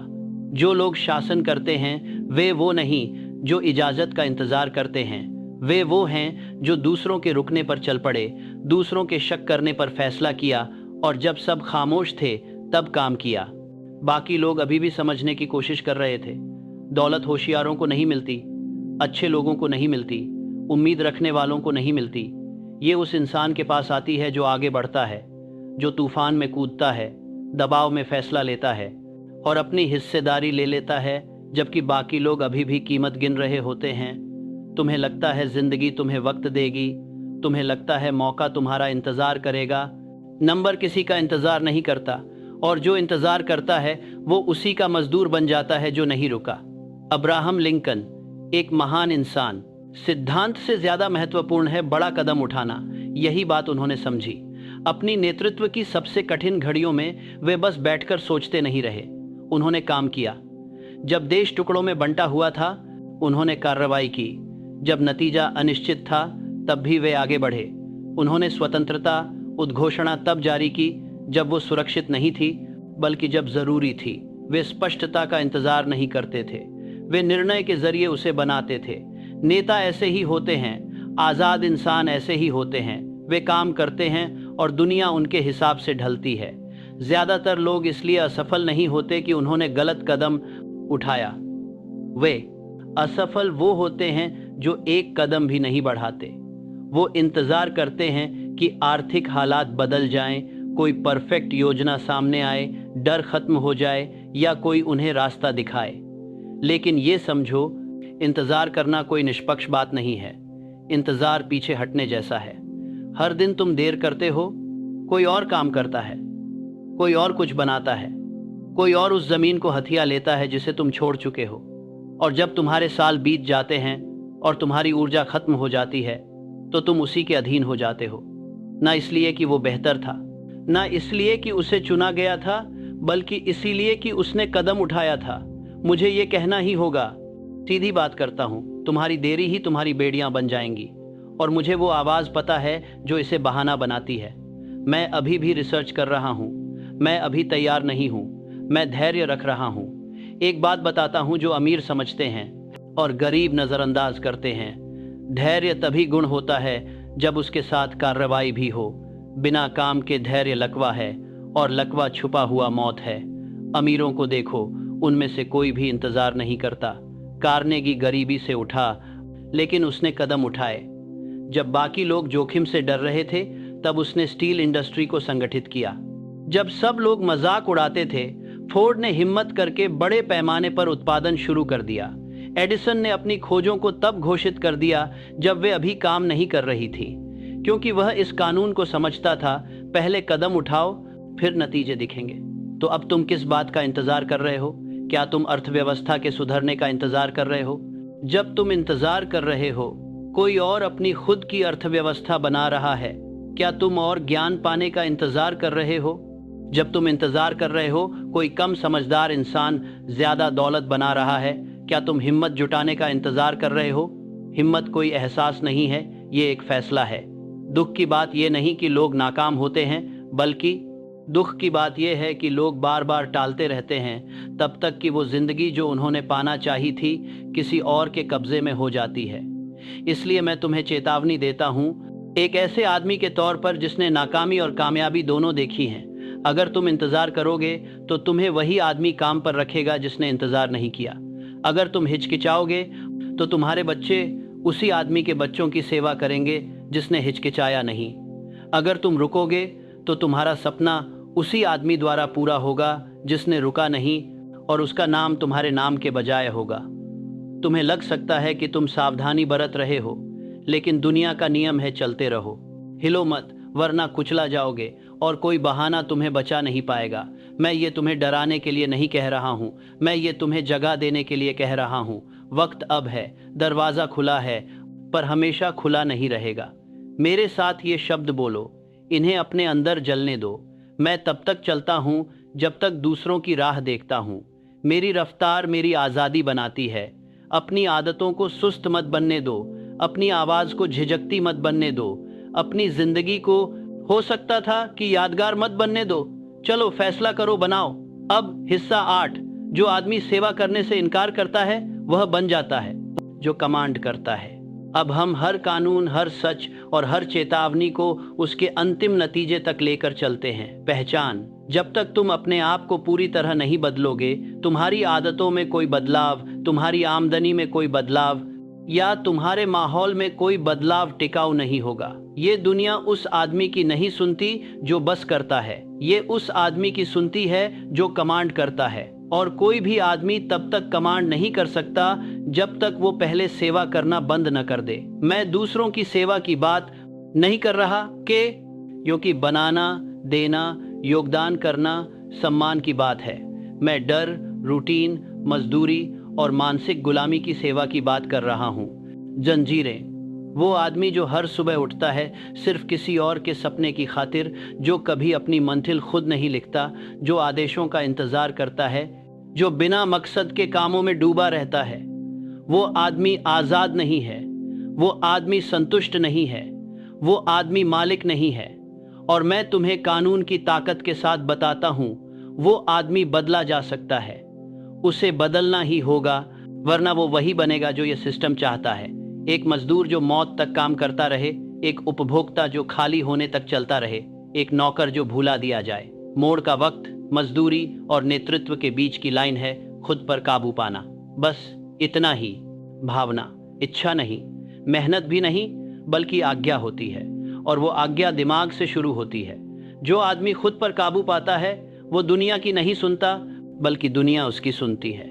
Speaker 1: जो लोग शासन करते हैं वे वो नहीं जो इजाजत का इंतजार करते हैं, वे वो हैं जो दूसरों के रुकने पर चल पड़े, दूसरों के शक करने पर फैसला किया और जब सब खामोश थे तब काम किया। बाकी लोग अभी भी समझने की कोशिश कर रहे थे। दौलत होशियारों को नहीं मिलती, अच्छे लोगों को नहीं मिलती, उम्मीद रखने वालों को नहीं मिलती। ये उस इंसान के पास आती है जो आगे बढ़ता है, जो तूफान में कूदता है, दबाव में फैसला लेता है और अपनी हिस्सेदारी ले लेता है जबकि बाकी लोग अभी भी कीमत गिन रहे होते हैं। तुम्हें लगता है जिंदगी तुम्हें वक्त देगी, तुम्हें लगता है मौका तुम्हारा इंतजार करेगा। नंबर किसी का इंतजार नहीं करता और जो इंतजार करता है वो उसी का मजदूर बन जाता है जो नहीं रुका। अब्राहम लिंकन, एक महान इंसान। सिद्धांत से ज्यादा महत्वपूर्ण है बड़ा कदम उठाना। यही बात उन्होंने समझी। अपनी नेतृत्व की सबसे कठिन घड़ियों में वे बस बैठकर सोचते नहीं रहे, उन्होंने काम किया। जब देश टुकड़ों में बंटा हुआ था उन्होंने कार्रवाई की। जब नतीजा अनिश्चित था तब भी वे आगे बढ़े। उन्होंने स्वतंत्रता उद्घोषणा तब जारी की जब वो सुरक्षित नहीं थी बल्कि जब जरूरी थी। वे स्पष्टता का इंतजार नहीं करते थे, वे निर्णय के जरिए उसे बनाते थे। नेता ऐसे ही होते हैं, आजाद इंसान ऐसे ही होते हैं। वे काम करते हैं और दुनिया उनके हिसाब से ढलती है। ज्यादातर लोग इसलिए असफल नहीं होते कि उन्होंने गलत कदम उठाया, वे असफल वो होते हैं जो एक कदम भी नहीं बढ़ाते। वो इंतजार करते हैं कि आर्थिक हालात बदल जाएं, कोई परफेक्ट योजना सामने आए, डर खत्म हो जाए या कोई उन्हें रास्ता दिखाए। लेकिन ये समझो, इंतजार करना कोई निष्पक्ष बात नहीं है। इंतजार पीछे हटने जैसा है। हर दिन तुम देर करते हो, कोई और काम करता है, कोई और कुछ बनाता है, कोई और उस जमीन को हथिया लेता है जिसे तुम छोड़ चुके हो। और जब तुम्हारे साल बीत जाते हैं और तुम्हारी ऊर्जा खत्म हो जाती है तो तुम उसी के अधीन हो जाते हो। ना इसलिए कि वो बेहतर था, ना इसलिए कि उसे चुना गया था, बल्कि इसीलिए कि उसने कदम उठाया था। मुझे ये कहना ही होगा, सीधी बात करता हूँ, तुम्हारी देरी ही तुम्हारी बेड़ियां बन जाएंगी। और मुझे वो आवाज पता है जो इसे बहाना बनाती है। मैं अभी भी रिसर्च कर रहा हूँ, मैं अभी तैयार नहीं हूँ, मैं धैर्य रख रहा हूँ। एक बात बताता हूँ जो अमीर समझते हैं और गरीब नजरअंदाज करते हैं। धैर्य तभी गुण होता है जब उसके साथ कार्रवाई भी हो। बिना काम के धैर्य लकवा है और लकवा छुपा हुआ मौत है। अमीरों को देखो, उनमें से कोई भी इंतजार नहीं करता। कार्नेगी गरीबी से उठा लेकिन उसने कदम उठाए। जब बाकी लोग जोखिम से डर रहे थे तब उसने स्टील इंडस्ट्री को संगठित किया। जब सब लोग मजाक उड़ाते थे फोर्ड ने हिम्मत करके बड़े पैमाने पर उत्पादन शुरू कर दिया। एडिसन ने अपनी खोजों को तब घोषित कर दिया जब वे अभी काम नहीं कर रही थी, क्योंकि वह इस कानून को समझता था, पहले कदम उठाओ फिर नतीजे दिखेंगे। तो अब तुम किस बात का इंतजार कर रहे हो? क्या तुम अर्थव्यवस्था के सुधरने का इंतजार कर रहे हो? जब तुम इंतजार कर रहे हो कोई और अपनी खुद की अर्थव्यवस्था बना रहा है। क्या तुम और ज्ञान पाने का इंतजार कर रहे हो? जब तुम इंतजार कर रहे हो कोई कम समझदार इंसान ज्यादा दौलत बना रहा है। क्या तुम हिम्मत जुटाने का इंतजार कर रहे हो? हिम्मत कोई एहसास नहीं है, ये एक फैसला है। दुख की बात यह नहीं कि लोग नाकाम होते हैं, बल्कि दुख की बात यह है कि लोग बार बार टालते रहते हैं तब तक कि वो जिंदगी जो उन्होंने पाना चाही थी किसी और के कब्जे में हो जाती है। इसलिए मैं तुम्हें चेतावनी देता हूँ, एक ऐसे आदमी के तौर पर जिसने नाकामी और कामयाबी दोनों देखी हैं। अगर तुम इंतजार करोगे तो तुम्हें वही आदमी काम पर रखेगा जिसने इंतजार नहीं किया। अगर तुम हिचकिचाओगे तो तुम्हारे बच्चे उसी आदमी के बच्चों की सेवा करेंगे जिसने हिचकिचाया नहीं। अगर तुम रुकोगे तो तुम्हारा सपना उसी आदमी द्वारा पूरा होगा जिसने रुका नहीं, और उसका नाम तुम्हारे नाम के बजाय होगा। तुम्हें लग सकता है कि तुम सावधानी बरत रहे हो, लेकिन दुनिया का नियम है चलते रहो, हिलो मत, वरना कुचला जाओगे और कोई बहाना तुम्हें बचा नहीं पाएगा। मैं ये तुम्हें डराने के लिए नहीं कह रहा हूँ, मैं ये तुम्हें जगा देने के लिए कह रहा हूँ। वक्त अब है, दरवाज़ा खुला है, पर हमेशा खुला नहीं रहेगा। मेरे साथ ये शब्द बोलो, इन्हें अपने अंदर जलने दो। मैं तब तक चलता हूँ जब तक दूसरों की राह देखता हूँ। मेरी रफ्तार मेरी आज़ादी बनाती है। अपनी आदतों को सुस्त मत बनने दो, अपनी आवाज़ को झिझकती मत बनने दो, अपनी ज़िंदगी को हो सकता था कि यादगार मत बनने दो। चलो फैसला करो, बनाओ। अब हिस्सा 8। जो आदमी सेवा करने से इनकार करता है वह बन जाता है जो कमांड करता है। अब हम हर कानून, हर सच और हर चेतावनी को उसके अंतिम नतीजे तक लेकर चलते हैं। पहचान। जब तक तुम अपने आप को पूरी तरह नहीं बदलोगे, तुम्हारी आदतों में कोई बदलाव, तुम्हारी आमदनी में कोई बदलाव या तुम्हारे माहौल में कोई बदलाव टिकाऊ नहीं होगा। ये दुनिया उस आदमी की नहीं सुनती जो बस करता है, ये उस आदमी की सुनती है जो कमांड करता है। और कोई भी आदमी तब तक कमांड नहीं कर सकता जब तक वो पहले सेवा करना बंद न कर दे। मैं दूसरों की सेवा की बात नहीं कर रहा क्योंकि बनाना, देना, योगदान करना सम्मान की बात है। मैं डर, रूटीन, मजदूरी और मानसिक गुलामी की सेवा की बात कर रहा हूँ। जंजीरें। वो आदमी जो हर सुबह उठता है सिर्फ किसी और के सपने की खातिर, जो कभी अपनी मंजिल खुद नहीं लिखता, जो आदेशों का इंतजार करता है, जो बिना मकसद के कामों में डूबा रहता है, वो आदमी आज़ाद नहीं है, वो आदमी संतुष्ट नहीं है, वो आदमी मालिक नहीं है। और मैं तुम्हें कानून की ताकत के साथ बताता हूँ, वो आदमी बदला जा सकता है। उसे बदलना ही होगा, वरना वो वही बनेगा जो ये सिस्टम चाहता है। एक मजदूर जो मौत तक काम करता रहे, एक उपभोक्ता जो खाली होने तक चलता रहे, एक नौकर जो भूला दिया जाए। मोड़ का वक्त मजदूरी और नेतृत्व के बीच की लाइन है खुद पर काबू पाना। बस इतना ही। भावना, इच्छा नहीं, मेहनत भी नहीं, बल्कि आज्ञा होती है, और वो आज्ञा दिमाग से शुरू होती है। जो आदमी खुद पर काबू पाता है वो दुनिया की नहीं सुनता, बल्कि दुनिया उसकी सुनती है।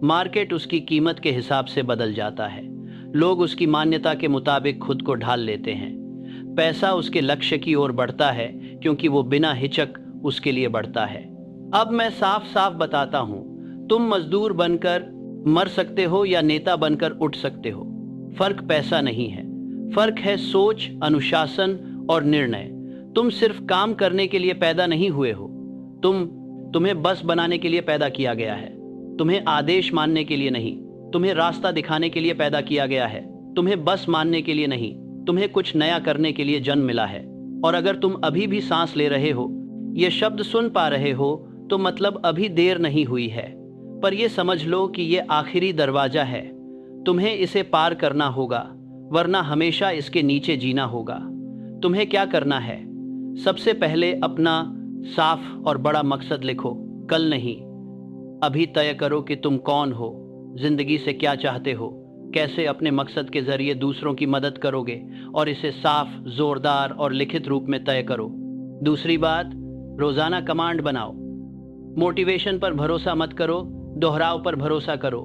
Speaker 1: मार्केट उसकी कीमत के हिसाब से बदल जाता है। लोग उसकी मान्यता के मुताबिक खुद को ढाल लेते हैं। पैसा उसके लक्ष्य की ओर बढ़ता है क्योंकि वो बिना हिचक उसके लिए बढ़ता है। अब मैं साफ साफ बताता हूँ, तुम मजदूर बनकर मर सकते हो या नेता बनकर उठ सकते हो। फर्क पैसा नहीं है, फर्क है सोच, अनुशासन और निर्णय। तुम सिर्फ काम करने के लिए पैदा नहीं हुए हो, तुम्हें बस बनाने के लिए पैदा किया गया है। तुम्हें आदेश मानने के लिए नहीं, तुम्हें रास्ता दिखाने के लिए पैदा किया गया है। तुम्हें बस मानने के लिए नहीं, तुम्हें कुछ नया करने के लिए जन्म मिला है। और अगर तुम अभी भी सांस ले रहे हो, ये शब्द सुन पा रहे हो, तो मतलब अभी देर नहीं हुई है। पर यह समझ लो कि ये आखिरी दरवाजा है। तुम्हें इसे पार करना होगा, वरना हमेशा इसके नीचे जीना होगा। तुम्हें क्या करना है? सबसे पहले अपना साफ और बड़ा मकसद लिखो। कल नहीं, अभी तय करो कि तुम कौन हो, जिंदगी से क्या चाहते हो, कैसे अपने मकसद के जरिए दूसरों की मदद करोगे, और इसे साफ, जोरदार और लिखित रूप में तय करो। दूसरी बात, रोजाना कमांड बनाओ। मोटिवेशन पर भरोसा मत करो, दोहराव पर भरोसा करो।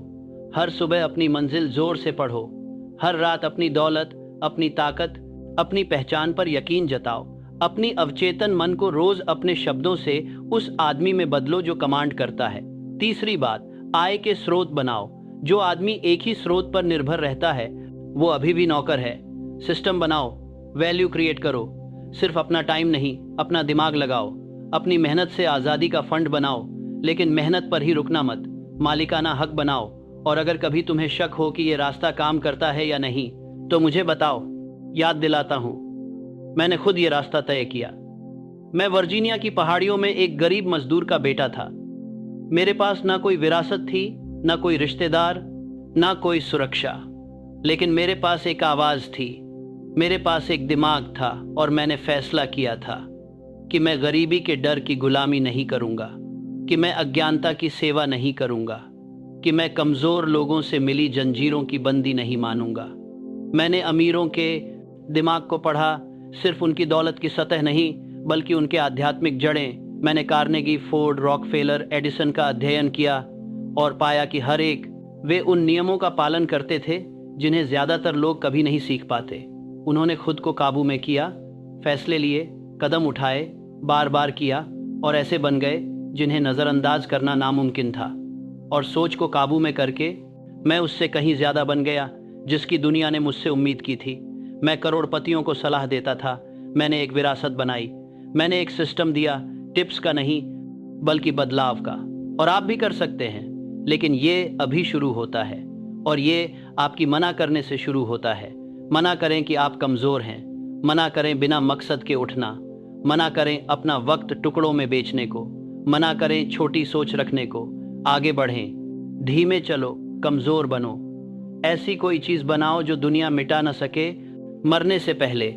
Speaker 1: हर सुबह अपनी मंजिल जोर से पढ़ो। हर रात अपनी दौलत, अपनी ताकत, अपनी पहचान पर यकीन जताओ। अपनी अवचेतन मन को रोज अपने शब्दों से उस आदमी में बदलो जो कमांड करता है। तीसरी बात, आय के स्रोत बनाओ। जो आदमी एक ही स्रोत पर निर्भर रहता है वो अभी भी नौकर है। सिस्टम बनाओ, वैल्यू क्रिएट करो। सिर्फ अपना टाइम नहीं, अपना दिमाग लगाओ। अपनी मेहनत से आज़ादी का फंड बनाओ, लेकिन मेहनत पर ही रुकना मत। मालिकाना हक बनाओ। और अगर कभी तुम्हें शक हो कि ये रास्ता काम करता है या नहीं, तो मुझे बताओ। याद दिलाता हूँ, मैंने खुद ये रास्ता तय किया। मैं वर्जीनिया की पहाड़ियों में एक गरीब मजदूर का बेटा था। मेरे पास ना कोई विरासत थी, ना कोई रिश्तेदार, ना कोई सुरक्षा। लेकिन मेरे पास एक आवाज़ थी, मेरे पास एक दिमाग था, और मैंने फैसला किया था कि मैं गरीबी के डर की गुलामी नहीं करूँगा, कि मैं अज्ञानता की सेवा नहीं करूँगा, कि मैं कमज़ोर लोगों से मिली जंजीरों की बंदी नहीं मानूंगा। मैंने अमीरों के दिमाग को पढ़ा, सिर्फ उनकी दौलत की सतह नहीं, बल्कि उनके आध्यात्मिक जड़ें। मैंने कार्नेगी, फोर्ड, रॉकफेलर, एडिसन का अध्ययन किया और पाया कि हर एक वे उन नियमों का पालन करते थे जिन्हें ज़्यादातर लोग कभी नहीं सीख पाते। उन्होंने खुद को काबू में किया, फैसले लिए, कदम उठाए, बार बार किया, और ऐसे बन गए जिन्हें नज़रअंदाज करना नामुमकिन था, और सोच को काबू में करके मैं उससे कहीं ज़्यादा बन गया जिसकी दुनिया ने मुझसे उम्मीद की थी। मैं करोड़पतियों को सलाह देता था, मैंने एक विरासत बनाई, मैंने एक सिस्टम दिया, टिप्स का नहीं बल्कि बदलाव का। और आप भी कर सकते हैं, लेकिन ये अभी शुरू होता है, और ये आपकी मना करने से शुरू होता है। मना करें कि आप कमज़ोर हैं, मना करें बिना मकसद के उठना, मना करें अपना वक्त टुकड़ों में बेचने को, मना करें छोटी सोच रखने को। आगे बढ़ें, धीमे चलो, कमज़ोर बनो, ऐसी कोई चीज़ बनाओ जो दुनिया मिटा न सके। मरने से पहले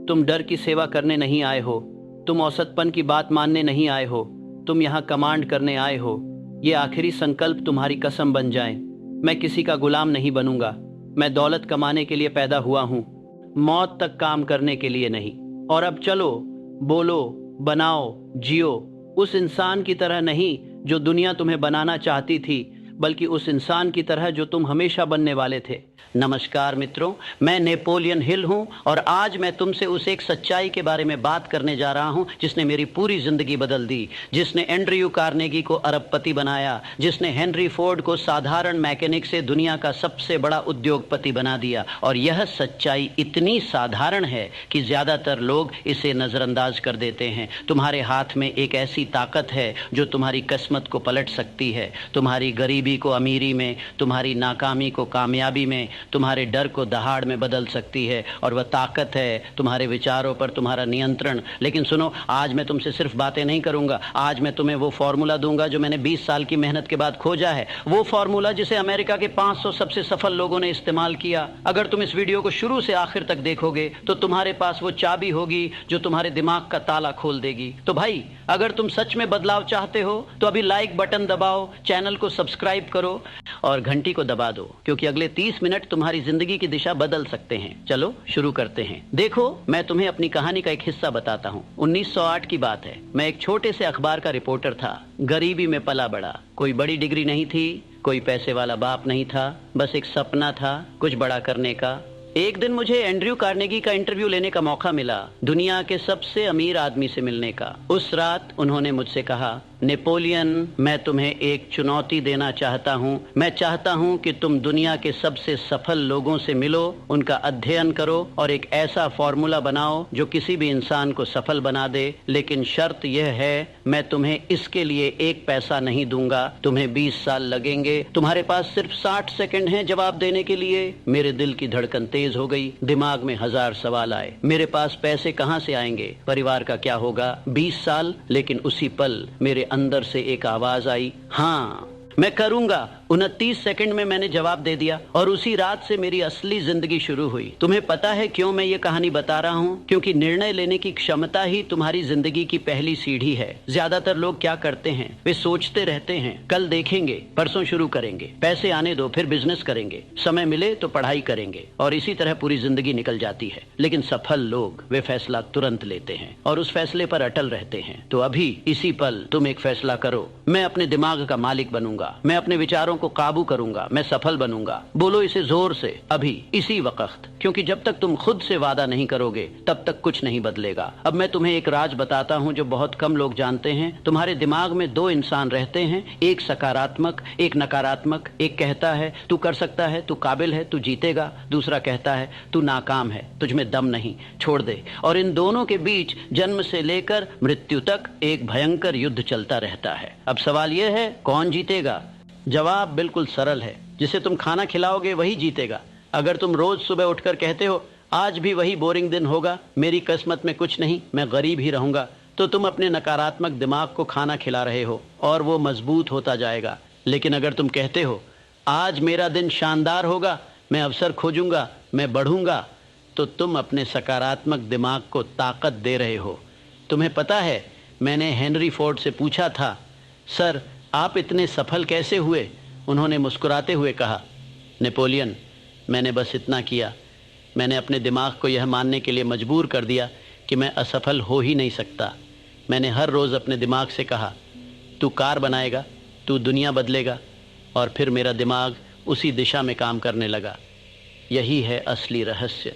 Speaker 1: तुम डर की सेवा करने नहीं आए हो, तुम औसतपन की बात मानने नहीं आए हो, तुम यहाँ कमांड करने आए हो। ये आखिरी संकल्प तुम्हारी कसम बन जाए। मैं किसी का गुलाम नहीं बनूंगा, मैं दौलत कमाने के लिए पैदा हुआ हूँ, मौत तक काम करने के लिए नहीं। और अब चलो, बोलो, बनाओ, जियो, उस इंसान की तरह नहीं जो दुनिया तुम्हें बनाना चाहती थी, बल्कि उस इंसान की तरह जो तुम हमेशा बनने वाले थे। नमस्कार मित्रों, मैं नेपोलियन हिल हूं, और आज मैं तुमसे उस एक सच्चाई के बारे में बात करने जा रहा हूं जिसने मेरी पूरी जिंदगी बदल दी, जिसने एंड्रयू कार्नेगी को अरबपति बनाया, जिसने हेनरी फोर्ड को साधारण मैकेनिक से दुनिया का सबसे बड़ा उद्योगपति बना दिया। और यह सच्चाई इतनी साधारण है कि ज्यादातर लोग इसे नजरअंदाज कर देते हैं। तुम्हारे हाथ में एक ऐसी ताकत है जो तुम्हारी किस्मत को पलट सकती है, तुम्हारी गरीबी को अमीरी में, तुम्हारी नाकामी को कामयाबी में, तुम्हारे डर को दहाड़ में बदल सकती है। और वह ताकत है तुम्हारे विचारों पर तुम्हारा नियंत्रण। लेकिन सुनो, आज मैं तुमसे सिर्फ बातें नहीं करूंगा, आज मैं तुम्हें वो फॉर्मूला दूंगा जो मैंने 20 साल की मेहनत के बाद खोजा है, वो फॉर्मूला जिसे अमेरिका के 500 सबसे सफल लोगों ने इस्तेमाल किया। अगर तुम इस वीडियो को शुरू से आखिर तक देखोगे तो तुम्हारे पास वो चाबी होगी जो तुम्हारे दिमाग का ताला खोल देगी। तो भाई, अगर तुम सच में बदलाव चाहते हो तो अभी लाइक बटन दबाओ, चैनल को सब्सक्राइब करो और घंटी को दबा दो, क्योंकि अगले 30 मिनट तुम्हारी जिंदगी की दिशा बदल सकते हैं। चलो शुरू करते हैं। देखो, मैं तुम्हें अपनी कहानी का एक हिस्सा बताता हूँ। 1908 की बात है। मैं एक छोटे से अखबार का रिपोर्टर था, गरीबी में पला बड़ा। कोई बड़ी डिग्री नहीं थी, कोई पैसे वाला बाप नहीं था, बस एक सपना था कुछ बड़ा करने का। एक दिन मुझे एंड्रयू कार्नेगी का इंटरव्यू लेने का मौका मिला, दुनिया के सबसे अमीर आदमी से मिलने का। उस रात उन्होंने मुझसे कहा, नेपोलियन, मैं तुम्हें एक चुनौती देना चाहता हूँ। मैं चाहता हूँ कि तुम दुनिया के सबसे सफल लोगों से मिलो, उनका अध्ययन करो और एक ऐसा फॉर्मूला बनाओ जो किसी भी इंसान को सफल बना दे। लेकिन शर्त यह है, मैं तुम्हें इसके लिए एक पैसा नहीं दूंगा, तुम्हें 20 साल लगेंगे। तुम्हारे पास सिर्फ 60 सेकंड हैं जवाब देने के लिए। मेरे दिल की धड़कन तेज हो गई, दिमाग में 1000 सवाल आए। मेरे पास पैसे कहाँ से आएंगे, परिवार का क्या होगा, 20 साल। लेकिन उसी पल मेरे अंदर से एक आवाज आई, हाँ मैं करूंगा। 29 सेकंड में मैंने जवाब दे दिया, और उसी रात से मेरी असली जिंदगी शुरू हुई। तुम्हें पता है क्यों मैं ये कहानी बता रहा हूँ? क्योंकि निर्णय लेने की क्षमता ही तुम्हारी जिंदगी की पहली सीढ़ी है। ज्यादातर लोग क्या करते हैं, वे सोचते रहते हैं, कल देखेंगे, परसों शुरू करेंगे, पैसे आने दो फिर बिजनेस करेंगे, समय मिले तो पढ़ाई करेंगे, और इसी तरह पूरी जिंदगी निकल जाती है। लेकिन सफल लोग वे फैसला तुरंत लेते हैं और उस फैसले पर अटल रहते हैं। तो अभी इसी पल तुम एक फैसला करो, मैं अपने दिमाग का मालिक बनूंगा, मैं अपने विचारों को काबू करूंगा, मैं सफल बनूंगा। बोलो इसे जोर से, अभी इसी वक्त, क्योंकि जब तक तुम खुद से वादा नहीं करोगे तब तक कुछ नहीं बदलेगा। अब मैं तुम्हें एक राज बताता हूं जो बहुत कम लोग जानते हैं। तुम्हारे दिमाग में 2 इंसान रहते हैं, एक सकारात्मक, एक नकारात्मक। एक कहता है तू कर सकता है, तू काबिल है, तू जीतेगा। दूसरा कहता है तू नाकाम है, तुझ में दम नहीं, छोड़ दे। और इन दोनों के बीच जन्म से लेकर मृत्यु तक एक भयंकर युद्ध चलता रहता है। अब सवाल यह है, कौन जीतेगा? जवाब बिल्कुल सरल है, जिसे तुम खाना खिलाओगे वही जीतेगा। अगर तुम रोज सुबह उठकर कहते हो आज भी वही बोरिंग दिन होगा, मेरी किस्मत में कुछ नहीं, मैं गरीब ही रहूंगा, तो तुम अपने नकारात्मक दिमाग को खाना खिला रहे हो और वो मजबूत होता जाएगा। लेकिन अगर तुम कहते हो आज मेरा दिन शानदार होगा, मैं अवसर खोजूंगा, मैं बढ़ूंगा, तो तुम अपने सकारात्मक दिमाग को ताकत दे रहे हो। तुम्हें पता है, मैंने हेनरी फोर्ड से पूछा था, सर आप इतने सफल कैसे हुए? उन्होंने मुस्कुराते हुए कहा, नेपोलियन, मैंने बस इतना किया, मैंने अपने दिमाग को यह मानने के लिए मजबूर कर दिया कि मैं असफल हो ही नहीं सकता। मैंने हर रोज़ अपने दिमाग से कहा, तू कार बनाएगा, तू दुनिया बदलेगा, और फिर मेरा दिमाग उसी दिशा में काम करने लगा। यही है असली रहस्य।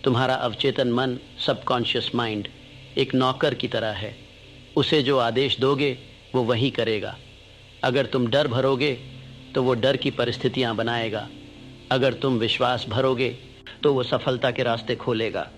Speaker 1: तुम्हारा अवचेतन मन, सबकॉन्शियस माइंड, एक नौकर की तरह है। उसे जो आदेश दोगे वो वही करेगा। अगर तुम डर भरोगे तो वो डर की परिस्थितियां बनाएगा। अगर तुम विश्वास भरोगे तो वो सफलता के रास्ते खोलेगा।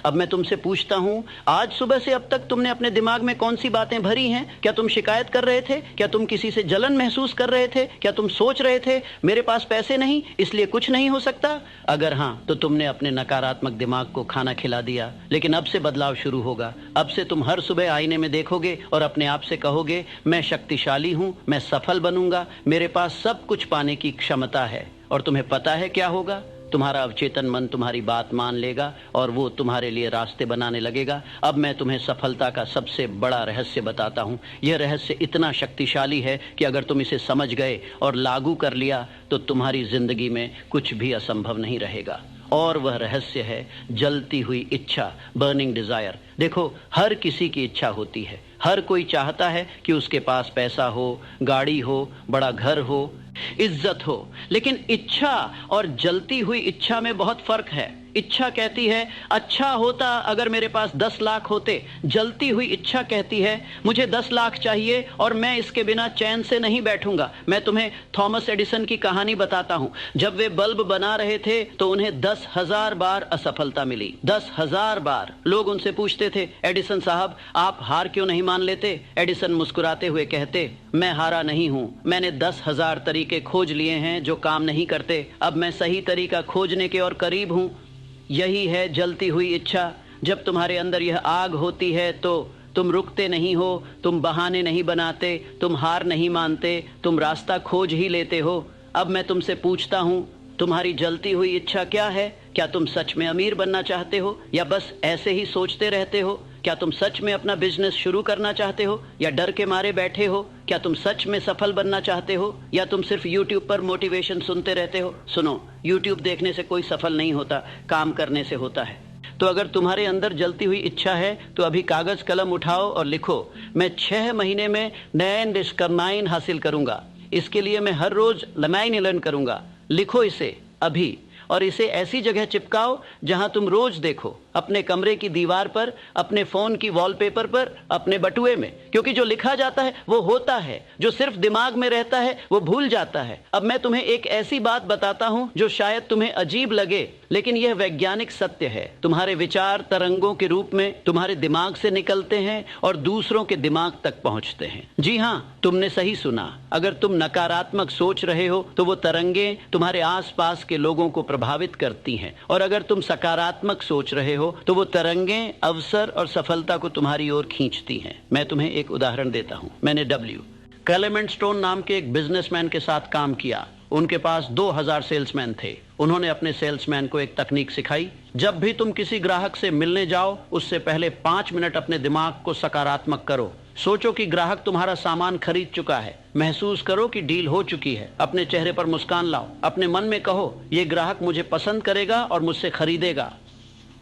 Speaker 1: अब मैं तुमसे पूछता हूं, आज सुबह से अब तक तुमने अपने दिमाग में कौन सी बातें भरी हैं? क्या तुम शिकायत कर रहे थे? क्या तुम किसी से जलन महसूस कर रहे थे? क्या तुम सोच रहे थे मेरे पास पैसे नहीं इसलिए कुछ नहीं हो सकता? अगर हाँ, तो तुमने अपने नकारात्मक दिमाग को खाना खिला दिया। लेकिन अब से बदलाव शुरू होगा। अब से तुम हर सुबह आईने में देखोगे और अपने आप से कहोगे, मैं शक्तिशाली हूं, मैं सफल बनूंगा, मेरे पास सब कुछ पाने की क्षमता है। और तुम्हें पता है क्या होगा? तुम्हारा अवचेतन मन तुम्हारी बात मान लेगा और वो तुम्हारे लिए रास्ते बनाने लगेगा। अब मैं तुम्हें सफलता का सबसे बड़ा रहस्य बताता हूँ। यह रहस्य इतना शक्तिशाली है कि अगर तुम इसे समझ गए और लागू कर लिया तो तुम्हारी जिंदगी में कुछ भी असंभव नहीं रहेगा। और वह रहस्य है जलती हुई इच्छा, बर्निंग डिजायर। देखो, हर किसी की इच्छा होती है। हर कोई चाहता है कि उसके पास पैसा हो, गाड़ी हो, बड़ा घर हो, इज्जत हो। लेकिन इच्छा और जलती हुई इच्छा में बहुत फर्क है। इच्छा कहती है अच्छा होता अगर मेरे पास 10 लाख होते। जलती हुई इच्छा कहती है मुझे 10 लाख चाहिए और मैं इसके बिना चैन से नहीं बैठूंगा। मैं तुम्हें थॉमस एडिसन की कहानी बताता हूं। जब वे बल्ब बना रहे थे तो उन्हें 10,000 बार असफलता मिली। 10,000 बार। लोग उनसे पूछते थे, एडिसन साहब आप हार क्यों नहीं मान लेते? एडिसन मुस्कुराते हुए कहते, मैं हारा नहीं हूं, मैंने 10,000 तरीके खोज लिए हैं जो काम नहीं करते। अब मैं सही तरीका खोजने के और करीब हूं। यही है जलती हुई इच्छा। जब तुम्हारे अंदर यह आग होती है तो तुम रुकते नहीं हो, तुम बहाने नहीं बनाते, तुम हार नहीं मानते, तुम रास्ता खोज ही लेते हो। अब मैं तुमसे पूछता हूं, तुम्हारी जलती हुई इच्छा क्या है? क्या तुम सच में अमीर बनना चाहते हो या बस ऐसे ही सोचते रहते हो? क्या तुम सच में अपना बिजनेस शुरू करना चाहते हो या डर के मारे बैठे हो? क्या तुम सच में सफल बनना चाहते हो या तुम सिर्फ YouTube पर मोटिवेशन सुनते रहते हो? सुनो, YouTube देखने से कोई सफल नहीं होता, काम करने से होता है। तो अगर तुम्हारे अंदर जलती हुई इच्छा है तो अभी कागज कलम उठाओ और लिखो, मैं 6 महीने में नैन डिस्कमाइन हासिल करूंगा। इसके लिए मैं हर रोज लमाइन लर्न करूंगा। लिखो इसे अभी और इसे ऐसी जगह चिपकाओ जहां तुम रोज देखो, अपने कमरे की दीवार पर, अपने फोन की वॉलपेपर पर, अपने बटुए में। क्योंकि जो लिखा जाता है वो होता है, जो सिर्फ दिमाग में रहता है वो भूल जाता है। अब मैं तुम्हें एक ऐसी बात बताता हूं जो शायद तुम्हें अजीब लगे, लेकिन यह वैज्ञानिक सत्य है। तुम्हारे विचार तरंगों के रूप में तुम्हारे दिमाग से निकलते हैं और दूसरों के दिमाग तक पहुंचते हैं। जी हाँ, तुमने सही सुना। अगर तुम नकारात्मक सोच रहे हो तो वो तरंगे तुम्हारे आसपास के लोगों को प्रभावित करती हैं, और अगर तुम सकारात्मक सोच रहे हो तो वो तरंगें अवसर और सफलता को तुम्हारी ओर खींचती हैं। मैं तुम्हें एक उदाहरण देता हूं। मैंने क्लेमेंट स्टोन नाम के एक बिजनेसमैन के साथ काम किया। उनके पास 2000 सेल्समैन थे। उन्होंने अपने सेल्समैन को एक तकनीक सिखाई। जब भी तुम किसी ग्राहक से मिलने जाओ उससे पहले 5 मिनट अपने दिमाग को सकारात्मक करो। सोचो कि ग्राहक तुम्हारा सामान खरीद चुका है। महसूस करो कि डील हो चुकी है। अपने चेहरे पर मुस्कान लाओ। अपने मन में कहो, ये ग्राहक मुझे पसंद करेगा और मुझसे खरीदेगा।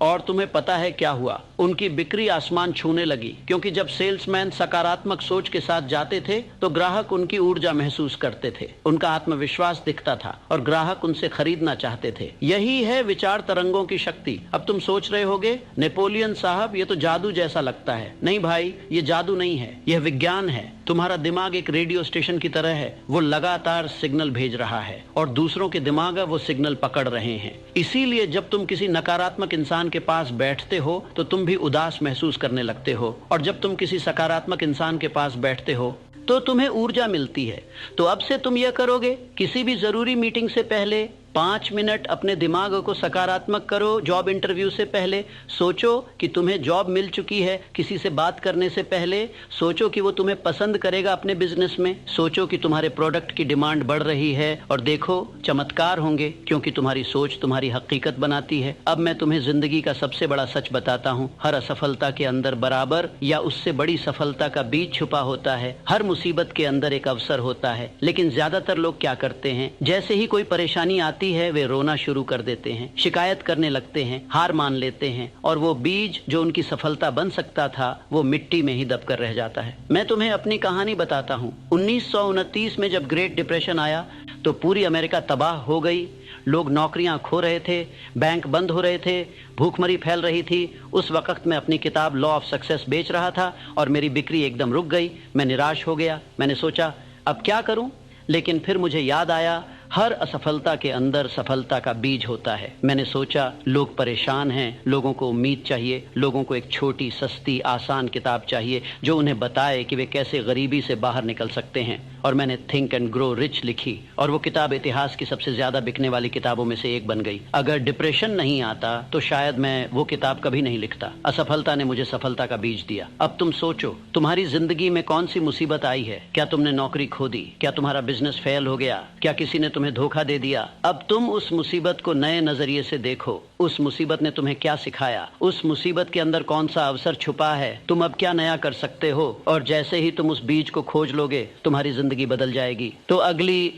Speaker 1: और तुम्हें पता है क्या हुआ? उनकी बिक्री आसमान छूने लगी, क्योंकि जब सेल्समैन सकारात्मक सोच के साथ जाते थे तो ग्राहक उनकी ऊर्जा महसूस करते थे, उनका आत्मविश्वास दिखता था और ग्राहक उनसे खरीदना चाहते थे। यही है विचार तरंगों की शक्ति। अब तुम सोच रहे होगे, नेपोलियन साहब ये तो जादू जैसा लगता है। नहीं भाई, ये जादू नहीं है, यह विज्ञान है। तुम्हारा दिमाग एक रेडियो स्टेशन की तरह है। वो लगातार सिग्नल भेज रहा है और दूसरों के दिमाग वो सिग्नल पकड़ रहे हैं। इसीलिए जब तुम किसी नकारात्मक इंसान के पास बैठते हो तो तुम भी उदास महसूस करने लगते हो, और जब तुम किसी सकारात्मक इंसान के पास बैठते हो तो तुम्हें ऊर्जा मिलती है। तो अब से तुम यह करोगे, किसी भी जरूरी मीटिंग से पहले 5 मिनट अपने दिमाग को सकारात्मक करो। जॉब इंटरव्यू से पहले सोचो कि तुम्हें जॉब मिल चुकी है। किसी से बात करने से पहले सोचो कि वो तुम्हें पसंद करेगा अपने बिजनेस में। सोचो कि तुम्हारे प्रोडक्ट की डिमांड बढ़ रही है, और देखो चमत्कार होंगे, क्योंकि तुम्हारी सोच तुम्हारी हकीकत बनाती है। अब मैं तुम्हें जिंदगी का सबसे बड़ा सच बताता हूँ। हर असफलता के अंदर बराबर या उससे बड़ी सफलता का बीज छुपा होता है। हर मुसीबत के अंदर एक अवसर होता है। लेकिन ज्यादातर लोग क्या करते हैं, जैसे ही कोई परेशानी आती आती है वे रोना शुरू कर देते हैं, शिकायत करने लगते हैं, हार मान लेते हैं और वो बीज जो उनकी सफलता बन सकता था वो मिट्टी में ही दबकर रह जाता है। मैं तुम्हें अपनी कहानी बताता हूँ। 1929 में जब ग्रेट डिप्रेशन आया तो पूरी अमेरिका तबाह हो गई। लोग नौकरियां खो रहे थे, बैंक बंद हो रहे थे, भूखमरी फैल रही थी। उस वक्त मैं अपनी किताब लॉ ऑफ सक्सेस बेच रहा था और मेरी बिक्री एकदम रुक गई। मैं निराश हो गया। मैंने सोचा अब क्या करूं, लेकिन फिर मुझे याद आया हर असफलता के अंदर सफलता का बीज होता है। मैंने सोचा लोग परेशान हैं, लोगों को उम्मीद चाहिए, लोगों को एक छोटी सस्ती आसान किताब चाहिए जो उन्हें बताए कि वे कैसे गरीबी से बाहर निकल सकते हैं। और मैंने थिंक एंड ग्रो रिच लिखी और वो किताब इतिहास की सबसे ज्यादा बिकने वाली किताबों में से एक बन गई। अगर डिप्रेशन नहीं आता तो शायद मैं वो किताब कभी नहीं लिखता। असफलता ने मुझे सफलता का बीज दिया। अब तुम सोचो तुम्हारी जिंदगी में कौन सी मुसीबत आई है। क्या तुमने नौकरी खो दी? क्या तुम्हारा बिजनेस फेल हो गया? क्या किसी ने तुम्हें धोखा दे दिया? अब तुम उस मुसीबत को नए नजरिए से देखो। उस मुसीबत ने तुम्हें क्या सिखाया? उस मुसीबत के अंदर कौन सा अवसर छुपा है? तुम अब क्या नया कर सकते हो? और जैसे ही तुम उस बीज को खोज लोगे तुम्हारी जिंदगी बदल जाएगी। तो अगली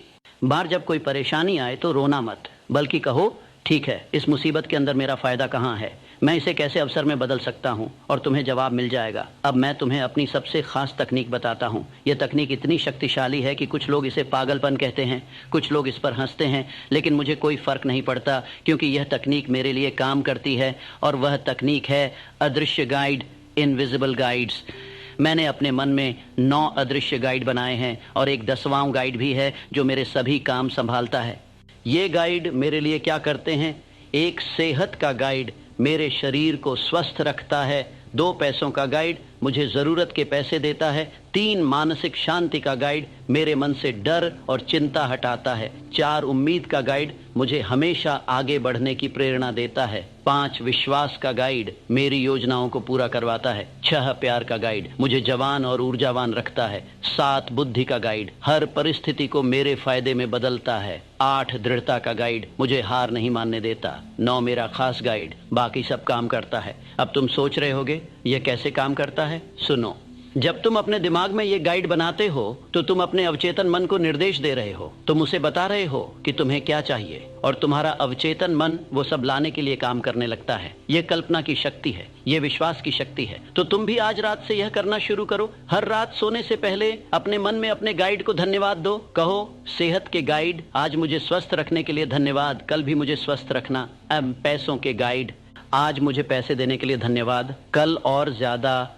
Speaker 1: बार जब कोई परेशानी आए तो रोना मत, बल्कि कहो ठीक है, इस मुसीबत के अंदर मेरा फायदा कहाँ है, मैं इसे कैसे अवसर में बदल सकता हूँ, और तुम्हें जवाब मिल जाएगा। अब मैं तुम्हें अपनी सबसे खास तकनीक बताता हूँ। यह तकनीक इतनी शक्तिशाली है कि कुछ लोग इसे पागलपन कहते हैं, कुछ लोग इस पर हंसते हैं, लेकिन मुझे कोई फर्क नहीं पड़ता क्योंकि यह तकनीक मेरे लिए काम करती है। और वह तकनीक है अदृश्य गाइड, इनविजिबल गाइड्स। मैंने अपने मन में 9 अदृश्य गाइड बनाए हैं और एक 10वां गाइड भी है जो मेरे सभी काम संभालता है। ये गाइड मेरे लिए क्या करते हैं? एक सेहत का गाइड मेरे शरीर को स्वस्थ रखता है, 2 पैसों का गाइड मुझे ज़रूरत के पैसे देता है, 3 मानसिक शांति का गाइड मेरे मन से डर और चिंता हटाता है, 4 उम्मीद का गाइड मुझे हमेशा आगे बढ़ने की प्रेरणा देता है, 5 विश्वास का गाइड मेरी योजनाओं को पूरा करवाता है, 6 प्यार का गाइड मुझे जवान और ऊर्जावान रखता है, 7 बुद्धि का गाइड हर परिस्थिति को मेरे फायदे में बदलता है, 8 दृढ़ता का गाइड मुझे हार नहीं मानने देता, 9 मेरा खास गाइड बाकी सब काम करता है। अब तुम सोच रहे होगे यह कैसे काम करता है? सुनो, जब तुम अपने दिमाग में ये गाइड बनाते हो तो तुम अपने अवचेतन मन को निर्देश दे रहे हो। तुम उसे बता रहे हो कि तुम्हें क्या चाहिए और तुम्हारा अवचेतन मन वो सब लाने के लिए काम करने लगता है। ये कल्पना की शक्ति है, ये विश्वास की शक्ति है। तो तुम भी आज रात से यह करना शुरू करो। हर रात सोने से पहले अपने मन में अपने गाइड को धन्यवाद दो। कहो, सेहत के गाइड आज मुझे स्वस्थ रखने के लिए धन्यवाद, कल भी मुझे स्वस्थ रखना। पैसों के गाइड आज मुझे पैसे देने के लिए धन्यवाद, कल और ज्यादा।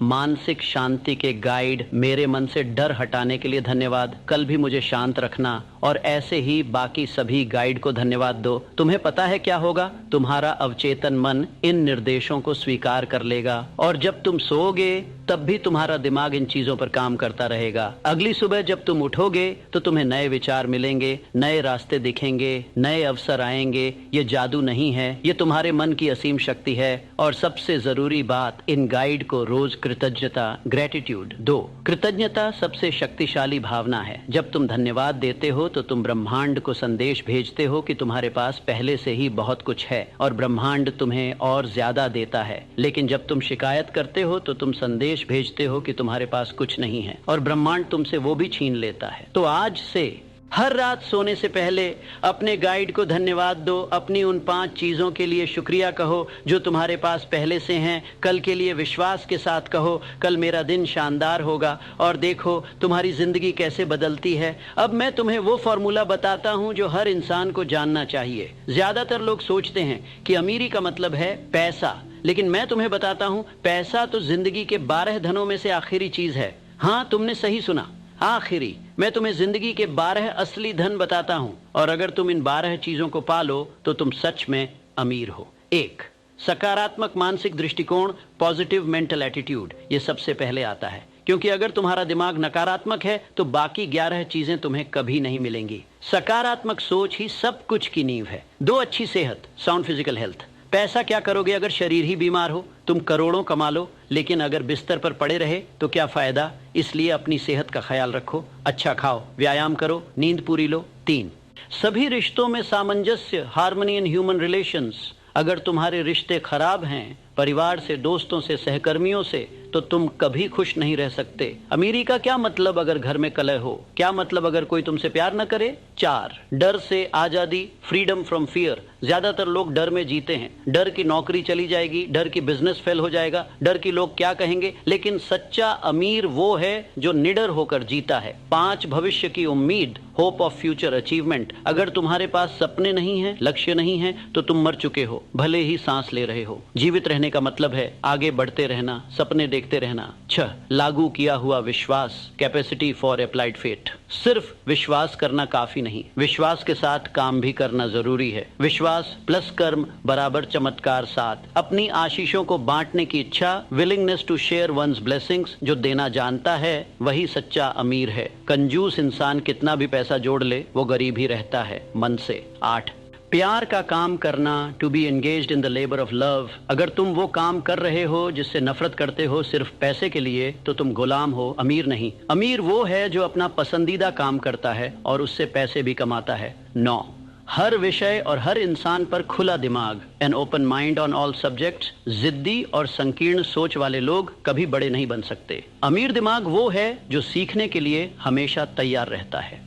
Speaker 1: मानसिक शांति के गाइड मेरे मन से डर हटाने के लिए धन्यवाद, कल भी मुझे शांत रखना। और ऐसे ही बाकी सभी गाइड को धन्यवाद दो। तुम्हें पता है क्या होगा? तुम्हारा अवचेतन मन इन निर्देशों को स्वीकार कर लेगा और जब तुम सोओगे तब भी तुम्हारा दिमाग इन चीजों पर काम करता रहेगा। अगली सुबह जब तुम उठोगे तो तुम्हें नए विचार मिलेंगे, नए रास्ते दिखेंगे, नए अवसर आएंगे। ये जादू नहीं है, ये तुम्हारे मन की असीम शक्ति है। और सबसे जरूरी बात, इन गाइड को रोज कृतज्ञता, ग्रेटिट्यूड दो। कृतज्ञता सबसे शक्तिशाली भावना है। जब तुम धन्यवाद देते हो तो तुम ब्रह्मांड को संदेश भेजते हो कि तुम्हारे पास पहले से ही बहुत कुछ है और ब्रह्मांड तुम्हें और ज्यादा देता है। लेकिन जब तुम शिकायत करते हो तो तुम संदेश भेजते हो कि तुम्हारे पास कुछ नहीं है और ब्रह्मांड तुमसे वो भी छीन लेता है। तो आज से हर रात सोने से पहले अपने गाइड को धन्यवाद दो। अपनी उन 5 चीजों के लिए शुक्रिया कहो जो तुम्हारे पास पहले से हैं। कल के लिए विश्वास के साथ कहो, कल मेरा दिन शानदार होगा। और देखो तुम्हारी जिंदगी कैसे बदलती है। अब मैं तुम्हें वो फॉर्मूला बताता हूँ जो हर इंसान को जानना चाहिए। ज्यादातर लोग सोचते हैं कि अमीरी का मतलब है पैसा, लेकिन मैं तुम्हें बताता हूँ पैसा तो जिंदगी के 12 धनों में से आखिरी चीज है। हाँ, तुमने सही सुना, आखिरी। मैं तुम्हें जिंदगी के 12 असली धन बताता हूं और अगर तुम इन 12 चीजों को पालो तो तुम सच में अमीर हो। 1, सकारात्मक मानसिक दृष्टिकोण, पॉजिटिव मेंटल एटीट्यूड। ये सबसे पहले आता है क्योंकि अगर तुम्हारा दिमाग नकारात्मक है तो बाकी 11 चीजें तुम्हें कभी नहीं मिलेंगी। सकारात्मक सोच ही सब कुछ की नींव है। 2, अच्छी सेहत, साउंड फिजिकल हेल्थ। पैसा क्या करोगे अगर शरीर ही बीमार हो? तुम करोड़ों कमा लो लेकिन अगर बिस्तर पर पड़े रहे तो क्या फायदा? इसलिए अपनी सेहत का ख्याल रखो, अच्छा खाओ, व्यायाम करो, नींद पूरी लो। 3, सभी रिश्तों में सामंजस्य, हार्मनी इन ह्यूमन रिलेशंस। अगर तुम्हारे रिश्ते खराब हैं, परिवार से, दोस्तों से, सहकर्मियों से, तो तुम कभी खुश नहीं रह सकते। अमीरी का क्या मतलब अगर घर में कलह हो? क्या मतलब अगर कोई तुमसे प्यार न करे? 4, डर से आजादी, फ्रीडम फ्रॉम फियर। ज्यादातर लोग डर में जीते हैं। डर की नौकरी चली जाएगी, डर की बिजनेस फेल हो जाएगा, डर की लोग क्या कहेंगे। लेकिन सच्चा अमीर वो है जो निडर होकर जीता है। 5, भविष्य की उम्मीद, होप ऑफ फ्यूचर अचीवमेंट। अगर तुम्हारे पास सपने नहीं हैं, लक्ष्य नहीं है, तो तुम मर चुके हो, भले ही सांस ले रहे हो। जीवित रहने का मतलब है आगे बढ़ते रहना, सपने देखते रहना। 6, लागू किया हुआ विश्वास, कैपेसिटी फॉर अप्लाइड फेट। सिर्फ विश्वास करना काफी नहीं, विश्वास के साथ काम भी करना जरूरी है। विश्वास प्लस कर्म बराबर चमत्कार 7। अपनी आशीषों को बांटने की इच्छा, willingness to share one's blessings. जो देना जानता है वही सच्चा अमीर है। कंजूस इंसान कितना भी पैसा जोड़ ले, वो गरीब ही रहता है मन से। 8, प्यार का काम करना, to be engaged in the labour of love. अगर तुम वो काम कर रहे हो जिससे नफरत करते हो सिर्फ पैसे के लिए, तो तुम गुलाम हो, अमीर नहीं। अमीर वो है जो अपना पसंदीदा काम करता है और उससे पैसे भी कमाता है। 9, हर विषय और हर इंसान पर खुला दिमाग, an open mind on all subjects. जिद्दी और संकीर्ण सोच वाले लोग कभी बड़े नहीं बन सकते। अमीर दिमाग वो है जो सीखने के लिए हमेशा तैयार रहता है।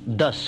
Speaker 1: 10,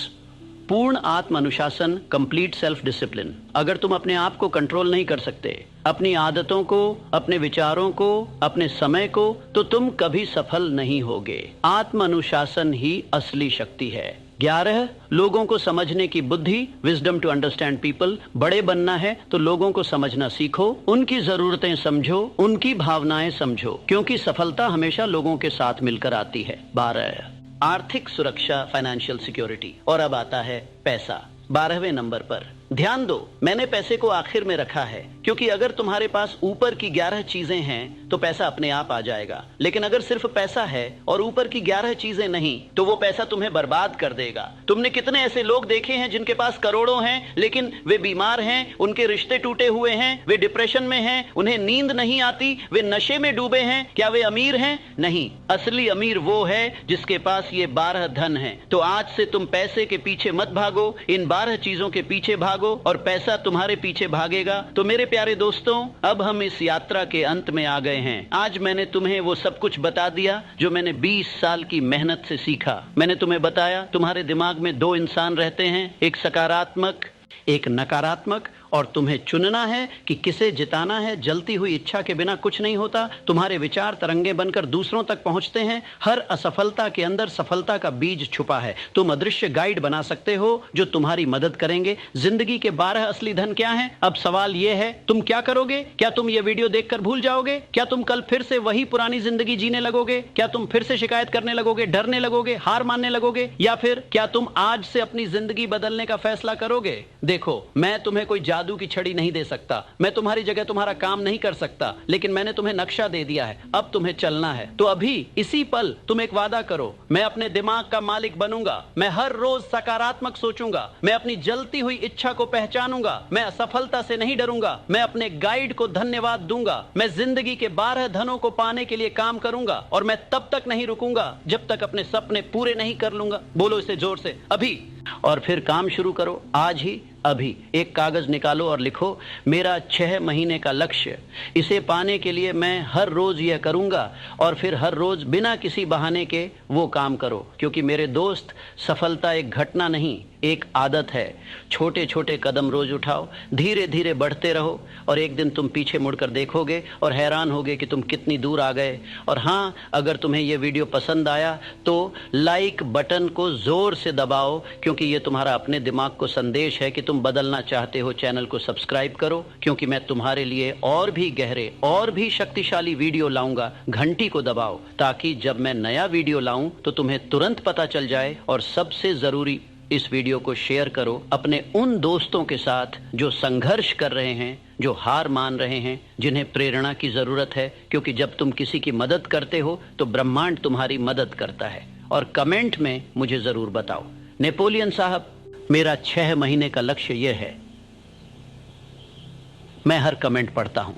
Speaker 1: पूर्ण आत्म अनुशासन, कंप्लीट सेल्फ डिसिप्लिन। अगर तुम अपने आप को कंट्रोल नहीं कर सकते, अपनी आदतों को, अपने विचारों को, अपने समय को, तो तुम कभी सफल नहीं होगे। आत्म अनुशासन ही असली शक्ति है। 11, लोगों को समझने की बुद्धि, विजडम टू अंडरस्टैंड पीपल। बड़े बनना है तो लोगों को समझना सीखो, उनकी जरूरतें समझो, उनकी भावनाएं समझो, क्योंकि सफलता हमेशा लोगों के साथ मिलकर आती है। 12, आर्थिक सुरक्षा, फाइनेंशियल सिक्योरिटी। और अब आता है पैसा, 12वें नंबर पर। ध्यान दो, मैंने पैसे को आखिर में रखा है, क्योंकि अगर तुम्हारे पास ऊपर की 11 चीजें हैं तो पैसा अपने आप आ जाएगा। लेकिन अगर सिर्फ पैसा है और ऊपर की 11 चीजें नहीं, तो वो पैसा तुम्हें बर्बाद कर देगा। तुमने कितने ऐसे लोग देखे हैं जिनके पास करोड़ों हैं, लेकिन वे बीमार हैं, उनके रिश्ते टूटे हुए हैं, वे डिप्रेशन में हैं, उन्हें नींद नहीं आती, वे नशे में डूबे हैं। क्या वे अमीर हैं? नहीं। असली अमीर वो है जिसके पास ये 12 धन है। तो आज से तुम पैसे के पीछे मत भागो, इन 12 चीजों के पीछे भागो और पैसा तुम्हारे पीछे भागेगा। तो मेरे प्यारे दोस्तों, अब हम इस यात्रा के अंत में आ गए हैं। आज मैंने तुम्हें वो सब कुछ बता दिया जो मैंने 20 साल की मेहनत से सीखा। मैंने तुम्हें बताया तुम्हारे दिमाग में 2 इंसान रहते हैं, एक सकारात्मक, एक नकारात्मक, और तुम्हें चुनना है कि किसे जिताना है। जलती हुई इच्छा के बिना कुछ नहीं होता। तुम्हारे विचार तरंगे बनकर दूसरों तक पहुंचते हैं। हर असफलता के अंदर सफलता का बीज छुपा है। तुम अदृश्य गाइड बना सकते हो जो तुम्हारी मदद करेंगे। जिंदगी के 12 असली धन क्या हैं? अब सवाल यह है, तुम क्या करोगे? क्या तुम ये वीडियो देखकर भूल जाओगे? क्या तुम कल फिर से वही पुरानी जिंदगी जीने लगोगे? क्या तुम फिर से शिकायत करने लगोगे, डरने लगोगे, हार मानने लगोगे? या फिर क्या तुम आज से अपनी जिंदगी बदलने का फैसला करोगे? देखो, मैं तुम्हें कोई जादू की छड़ी नहीं दे सकता, मैं तुम्हारी जगह तुम्हारा काम नहीं कर सकता, लेकिन मैंने तुम्हें नक्शा दे दिया है। अब तुम्हें चलना है। तो अभी इसी पल तुम एक वादा करो, मैं अपने दिमाग का मालिक बनूंगा, मैं हर रोज सकारात्मक सोचूंगा, मैं अपनी जलती हुई इच्छा को पहचानूंगा, मैं असफलता से नहीं डरूंगा, मैं अपने गाइड को धन्यवाद दूंगा, मैं जिंदगी के 12 धनों को पाने के लिए काम करूंगा और मैं तब तक नहीं रुकूंगा जब तक अपने सपने पूरे नहीं कर लूंगा। बोलो इसे जोर से, अभी। और फिर काम शुरू करो, आज ही, अभी। एक कागज निकालो और लिखो, मेरा 6 महीने का लक्ष्य, इसे पाने के लिए मैं हर रोज यह करूंगा। और फिर हर रोज बिना किसी बहाने के वो काम करो, क्योंकि मेरे दोस्त, सफलता एक घटना नहीं, एक आदत है। छोटे छोटे कदम रोज उठाओ, धीरे धीरे बढ़ते रहो, और एक दिन तुम पीछे मुड़कर देखोगे और हैरान होगे कि तुम कितनी दूर आ गए। और हाँ, अगर तुम्हें यह वीडियो पसंद आया तो लाइक बटन को जोर से दबाओ, क्योंकि ये तुम्हारा अपने दिमाग को संदेश है कि तुम बदलना चाहते हो। चैनल को सब्सक्राइब करो, क्योंकि मैं तुम्हारे लिए और भी गहरे और भी शक्तिशाली वीडियो लाऊंगा। घंटी को दबाओ ताकि जब मैं नया वीडियो लाऊं तो तुम्हें तुरंत पता चल जाए। और सबसे जरूरी, इस वीडियो को शेयर करो अपने उन दोस्तों के साथ जो संघर्ष कर रहे हैं, जो हार मान रहे हैं, जिन्हें प्रेरणा की जरूरत है। क्योंकि जब तुम किसी की मदद करते हो तो ब्रह्मांड तुम्हारी मदद करता है। और कमेंट में मुझे जरूर बताओ, नेपोलियन साहब, मेरा 6 महीने का लक्ष्य यह है। मैं हर कमेंट पढ़ता हूं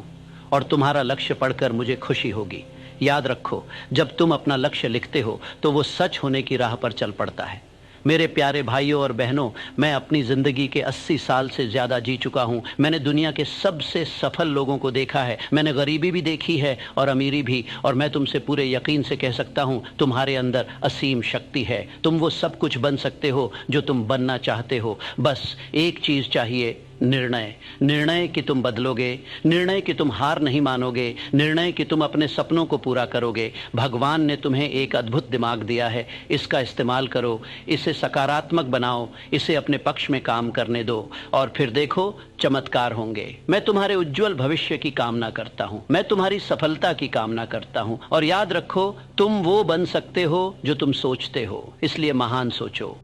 Speaker 1: और तुम्हारा लक्ष्य पढ़कर मुझे खुशी होगी। याद रखो, जब तुम अपना लक्ष्य लिखते हो तो वो सच होने की राह पर चल पड़ता है। मेरे प्यारे भाइयों और बहनों, मैं अपनी ज़िंदगी के 80 साल से ज़्यादा जी चुका हूँ। मैंने दुनिया के सबसे सफल लोगों को देखा है। मैंने गरीबी भी देखी है और अमीरी भी। और मैं तुमसे पूरे यकीन से कह सकता हूँ, तुम्हारे अंदर असीम शक्ति है। तुम वो सब कुछ बन सकते हो जो तुम बनना चाहते हो। बस एक चीज़ चाहिए, निर्णय। निर्णय कि तुम बदलोगे, निर्णय कि तुम हार नहीं मानोगे, निर्णय कि तुम अपने सपनों को पूरा करोगे। भगवान ने तुम्हें एक अद्भुत दिमाग दिया है, इसका इस्तेमाल करो, इसे सकारात्मक बनाओ, इसे अपने पक्ष में काम करने दो और फिर देखो चमत्कार होंगे। मैं तुम्हारे उज्जवल भविष्य की कामना करता हूँ, मैं तुम्हारी सफलता की कामना करता हूँ। और याद रखो, तुम वो बन सकते हो जो तुम सोचते हो, इसलिए महान सोचो।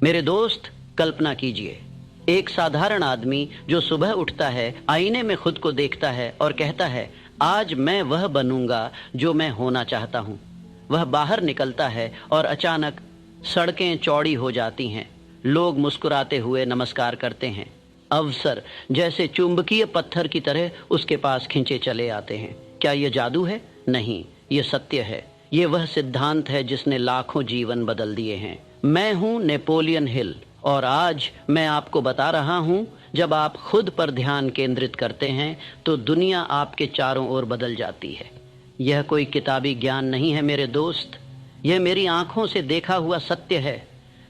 Speaker 1: मेरे दोस्त, कल्पना कीजिए, एक साधारण आदमी जो सुबह उठता है, आईने में खुद को देखता है और कहता है, आज मैं वह बनूंगा जो मैं होना चाहता हूँ। वह बाहर निकलता है और अचानक सड़कें चौड़ी हो जाती हैं, लोग मुस्कुराते हुए नमस्कार करते हैं, अवसर जैसे चुंबकीय पत्थर की तरह उसके पास खींचे चले आते हैं। क्या ये जादू है? नहीं, ये सत्य है। ये वह सिद्धांत है जिसने लाखों जीवन बदल दिए हैं। मैं हूँ नेपोलियन हिल और आज मैं आपको बता रहा हूँ, जब आप खुद पर ध्यान केंद्रित करते हैं तो दुनिया आपके चारों ओर बदल जाती है। यह कोई किताबी ज्ञान नहीं है मेरे दोस्त, यह मेरी आंखों से देखा हुआ सत्य है।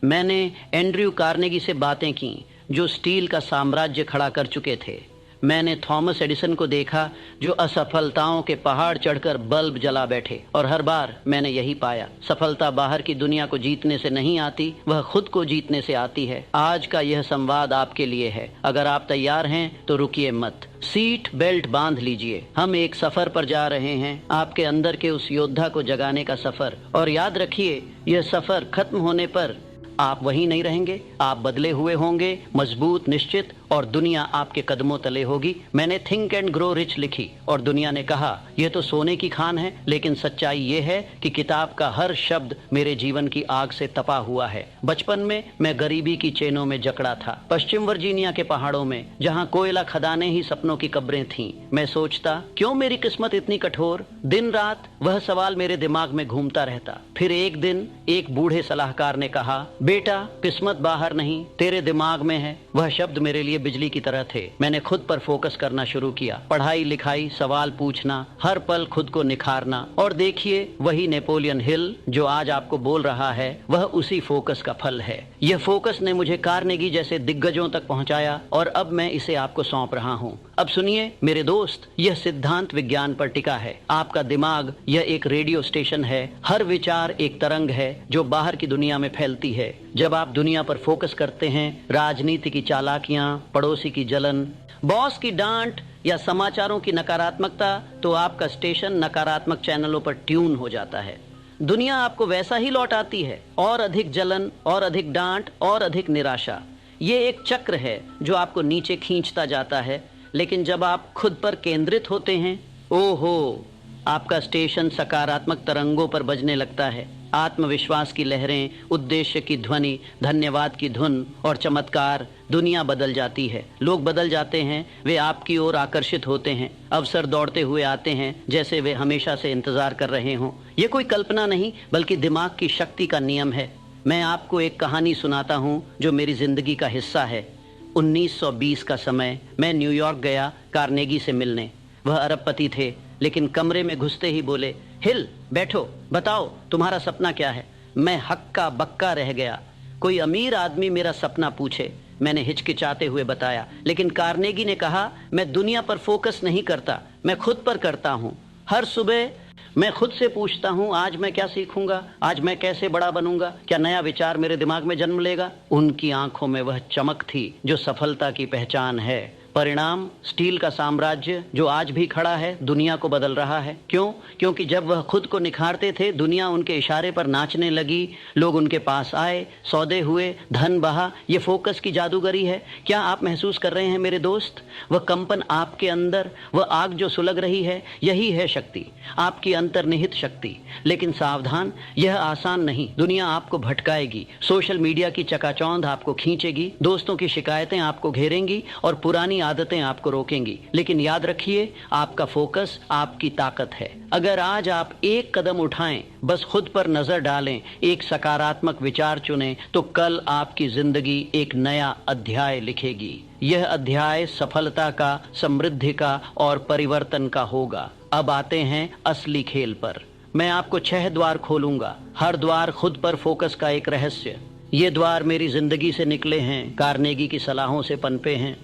Speaker 1: मैंने एंड्रयू कार्नेगी से बातें की जो स्टील का साम्राज्य खड़ा कर चुके थे। मैंने थॉमस एडिसन को देखा जो असफलताओं के पहाड़ चढ़कर बल्ब जला बैठे। और हर बार मैंने यही पाया, सफलता बाहर की दुनिया को जीतने से नहीं आती, वह खुद को जीतने से आती है। आज का यह संवाद आपके लिए है। अगर आप तैयार हैं तो रुकिए मत, सीट बेल्ट बांध लीजिए। हम एक सफर पर जा रहे हैं, आपके अंदर के उस योद्धा को जगाने का सफर। और याद रखिए, यह सफर खत्म होने पर आप वहीं नहीं रहेंगे, आप बदले हुए होंगे, मजबूत, निश्चित, और दुनिया आपके कदमों तले होगी। मैंने थिंक एंड ग्रो रिच लिखी और दुनिया ने कहा, यह तो सोने की खान है, लेकिन सच्चाई यह है कि किताब का हर शब्द मेरे जीवन की आग से तपा हुआ है। बचपन में मैं गरीबी की चेनों में जकड़ा था, पश्चिम वर्जीनिया के पहाड़ों में, जहाँ कोयला खदानें ही सपनों की कब्रें थीं। मैं सोचता, क्यों मेरी किस्मत इतनी कठोर? दिन रात वह सवाल मेरे दिमाग में घूमता रहता। फिर एक दिन एक बूढ़े सलाहकार ने कहा, बेटा, किस्मत बाहर नहीं, तेरे दिमाग में है। वह शब्द मेरे लिए बिजली की तरह थे। मैंने खुद पर फोकस करना शुरू किया, पढ़ाई लिखाई, सवाल पूछना, हर पल खुद को निखारना। और देखिए, वही नेपोलियन हिल जो आज आपको बोल रहा है, वह उसी फोकस का फल है। यह फोकस ने मुझे कार्नेगी जैसे दिग्गजों तक पहुंचाया और अब मैं इसे आपको सौंप रहा हूं। अब सुनिए मेरे दोस्त, यह सिद्धांत विज्ञान पर टिका है। आपका दिमाग यह एक रेडियो स्टेशन है। हर विचार एक तरंग है जो बाहर की दुनिया में फैलती है। जब आप दुनिया पर फोकस करते हैं, राजनीति की चालाकियां, पड़ोसी की जलन, बॉस की डांट या समाचारों की नकारात्मकता, तो आपका स्टेशन नकारात्मक चैनलों पर ट्यून हो जाता है। दुनिया आपको वैसा ही लौट आती है, और अधिक जलन, और अधिक डांट, और अधिक निराशा। ये एक चक्र है जो आपको नीचे खींचता जाता है। लेकिन जब आप खुद पर केंद्रित होते हैं, ओहो, आपका स्टेशन सकारात्मक तरंगों पर बजने लगता है। आत्मविश्वास की लहरें, उद्देश्य की ध्वनि, धन्यवाद की धुन और चमत्कार। दुनिया बदल जाती है, लोग बदल जाते हैं, वे आपकी ओर आकर्षित होते हैं, अवसर दौड़ते हुए आते हैं जैसे वे हमेशा से इंतजार कर रहे हों। ये कोई कल्पना नहीं, बल्कि दिमाग की शक्ति का नियम है। मैं आपको एक कहानी सुनाता हूँ जो मेरी जिंदगी का हिस्सा है। 1920 का समय, मैं न्यूयॉर्क गया कार्नेगी से मिलने। वह अरबपति थे, लेकिन कमरे में घुसते ही बोले, हिल, बैठो, बताओ तुम्हारा सपना क्या है। मैं हक्का बक्का रह गया। कोई अमीर आदमी मेरा सपना पूछे, मैंने हिचकिचाते हुए बताया। लेकिन कार्नेगी ने कहा, मैं दुनिया पर फोकस नहीं करता, मैं खुद पर करता हूँ। हर सुबह मैं खुद से पूछता हूँ, आज मैं क्या सीखूंगा, आज मैं कैसे बड़ा बनूंगा, क्या नया विचार मेरे दिमाग में जन्म लेगा। उनकी आंखों में वह चमक थी जो सफलता की पहचान है। परिणाम, स्टील का साम्राज्य जो आज भी खड़ा है, दुनिया को बदल रहा है। क्यों? क्योंकि जब वह खुद को निखारते थे, दुनिया उनके इशारे पर नाचने लगी। लोग उनके पास आए, सौदे हुए, धन बहा। ये फोकस की जादूगरी है। क्या आप महसूस कर रहे हैं मेरे दोस्त? वह कंपन आपके अंदर, वह आग जो सुलग रही है, यही है शक्ति, आपकी अंतर्निहित शक्ति। लेकिन सावधान, यह आसान नहीं। दुनिया आपको भटकाएगी, सोशल मीडिया की चकाचौंध आपको खींचेगी, दोस्तों की शिकायतें आपको घेरेंगी और पुरानी आदतें आपको रोकेंगी, लेकिन याद रखिए आपका फोकस आपकी ताकत है। अगर आज आप एक कदम उठाएं, बस खुद पर नजर डालें, एक सकारात्मक विचार चुनें, तो कल आपकी जिंदगी एक नया अध्याय लिखेगी। यह अध्याय सफलता का, समृद्धि का और परिवर्तन का होगा। अब आते हैं असली खेल पर। मैं आपको 6 द्वार खोलूंगा, हर द्वार खुद पर फोकस का एक रहस्य। ये द्वार मेरी जिंदगी से निकले हैं, कार्नेगी की सलाहों से पनपे हैं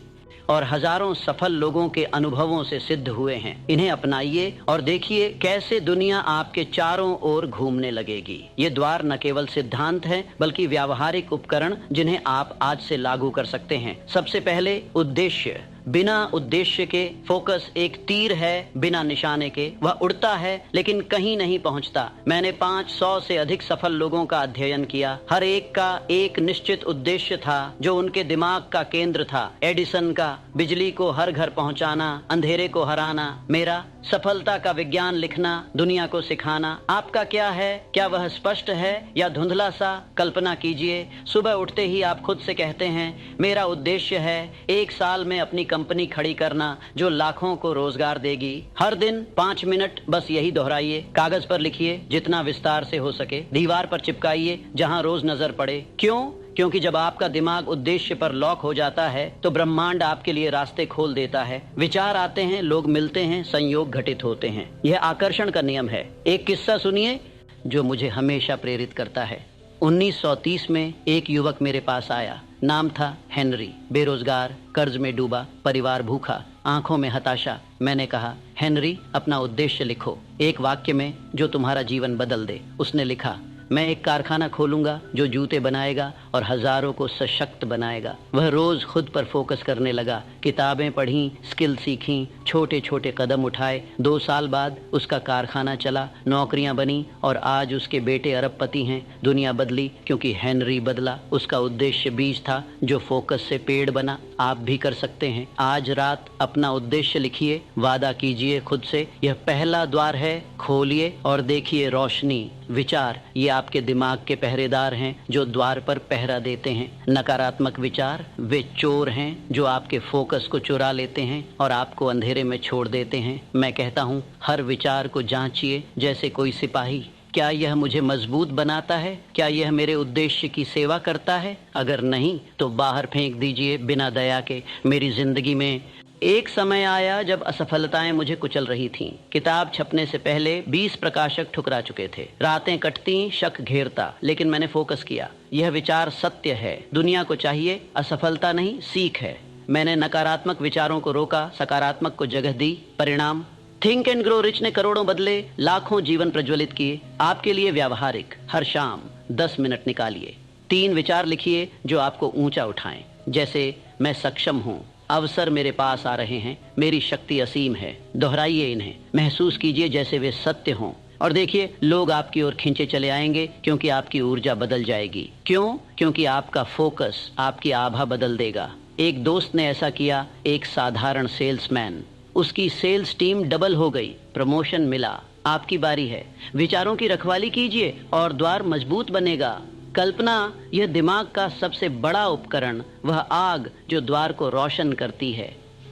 Speaker 1: और हजारों सफल लोगों के अनुभवों से सिद्ध हुए हैं। इन्हें अपनाइए और देखिए कैसे दुनिया आपके चारों ओर घूमने लगेगी। ये द्वार न केवल सिद्धांत हैं, बल्कि व्यावहारिक उपकरण जिन्हें आप आज से लागू कर सकते हैं। सबसे पहले उद्देश्य। बिना उद्देश्य के फोकस एक तीर है बिना निशाने के। वह उड़ता है लेकिन कहीं नहीं पहुंचता। मैंने 500 से अधिक सफल लोगों का अध्ययन किया। हर एक का एक निश्चित उद्देश्य था जो उनके दिमाग का केंद्र था। एडिसन का बिजली को हर घर पहुंचाना, अंधेरे को हराना। मेरा सफलता का विज्ञान लिखना, दुनिया को सिखाना। आपका क्या है? क्या वह स्पष्ट है या धुंधला सा? कल्पना कीजिए, सुबह उठते ही आप खुद से कहते हैं, मेरा उद्देश्य है 1 साल में अपनी कंपनी खड़ी करना जो लाखों को रोजगार देगी। हर दिन 5 मिनट बस यही दोहराइए। कागज पर लिखिए जितना विस्तार से हो सके, दीवार पर चिपकाइए जहां रोज नजर पड़े। क्यों? क्योंकि जब आपका दिमाग उद्देश्य पर लॉक हो जाता है तो ब्रह्मांड आपके लिए रास्ते खोल देता है। विचार आते हैं, लोग मिलते हैं, संयोग घटित होते हैं। यह आकर्षण का नियम है। एक किस्सा सुनिए जो मुझे हमेशा प्रेरित करता है। 1930 में एक युवक मेरे पास आया। नाम था हेनरी। बेरोजगार, कर्ज में डूबा, परिवार भूखा, आंखों में हताशा। मैंने कहा, हेनरी, अपना उद्देश्य लिखो, एक वाक्य में जो तुम्हारा जीवन बदल दे। उसने लिखा, मैं एक कारखाना खोलूंगा जो जूते बनाएगा और हजारों को सशक्त बनाएगा। वह रोज खुद पर फोकस करने लगा। किताबें पढ़ी, स्किल सीखी, छोटे छोटे कदम उठाए। 2 साल बाद उसका कारखाना चला, नौकरियां बनी और आज उसके बेटे अरबपति हैं। दुनिया बदली क्योंकि हेनरी बदला। उसका उद्देश्य बीज था जो फोकस से पेड़ बना। आप भी कर सकते हैं। आज रात अपना उद्देश्य लिखिए, वादा कीजिए खुद से, यह पहला द्वार है, खोलिए और देखिए रोशनी। विचार ये आपके दिमाग के पहरेदार हैं जो द्वार पर पहरा देते हैं। नकारात्मक विचार वे चोर हैं जो आपके फोकस को चुरा लेते हैं और आपको अंधेरे में छोड़ देते हैं। मैं कहता हूँ, हर विचार को जांचिए जैसे कोई सिपाही। क्या यह मुझे मजबूत बनाता है? क्या यह मेरे उद्देश्य की सेवा करता है? अगर नहीं तो बाहर फेंक दीजिए बिना दया के। मेरी जिंदगी में एक समय आया जब असफलताएं मुझे कुचल रही थीं। किताब छपने से पहले 20 प्रकाशक ठुकरा चुके थे। रातें कटती, शक घेरता, लेकिन मैंने फोकस किया। यह विचार सत्य है, दुनिया को चाहिए असफलता नहीं, सीख है। मैंने नकारात्मक विचारों को रोका, सकारात्मक को जगह दी। परिणाम, थिंक एंड ग्रो रिच ने करोड़ों बदले, लाखों जीवन प्रज्वलित किए। आपके लिए व्यावहारिक, हर शाम 10 मिनट निकालिए। 3 विचार लिखिए जो आपको ऊंचा उठाएं, जैसे मैं सक्षम हूँ, अवसर मेरे पास आ रहे हैं, मेरी शक्ति असीम है। दोहराइए इन्हें, महसूस कीजिए जैसे वे सत्य हों और देखिए लोग आपकी ओर खींचे चले आएंगे क्योंकि आपकी ऊर्जा बदल जाएगी। क्यों? क्योंकि आपका फोकस आपकी आभा बदल देगा। एक दोस्त ने ऐसा किया, एक साधारण सेल्समैन, उसकी सेल्स टीम डबल हो गई, प्रमोशन मिला। आपकी बारी है। विचारों की रखवाली कीजिए और द्वार मजबूत बनेगा। कल्पना यह दिमाग का सबसे बड़ा उपकरण, वह आग जो द्वार को रोशन करती है।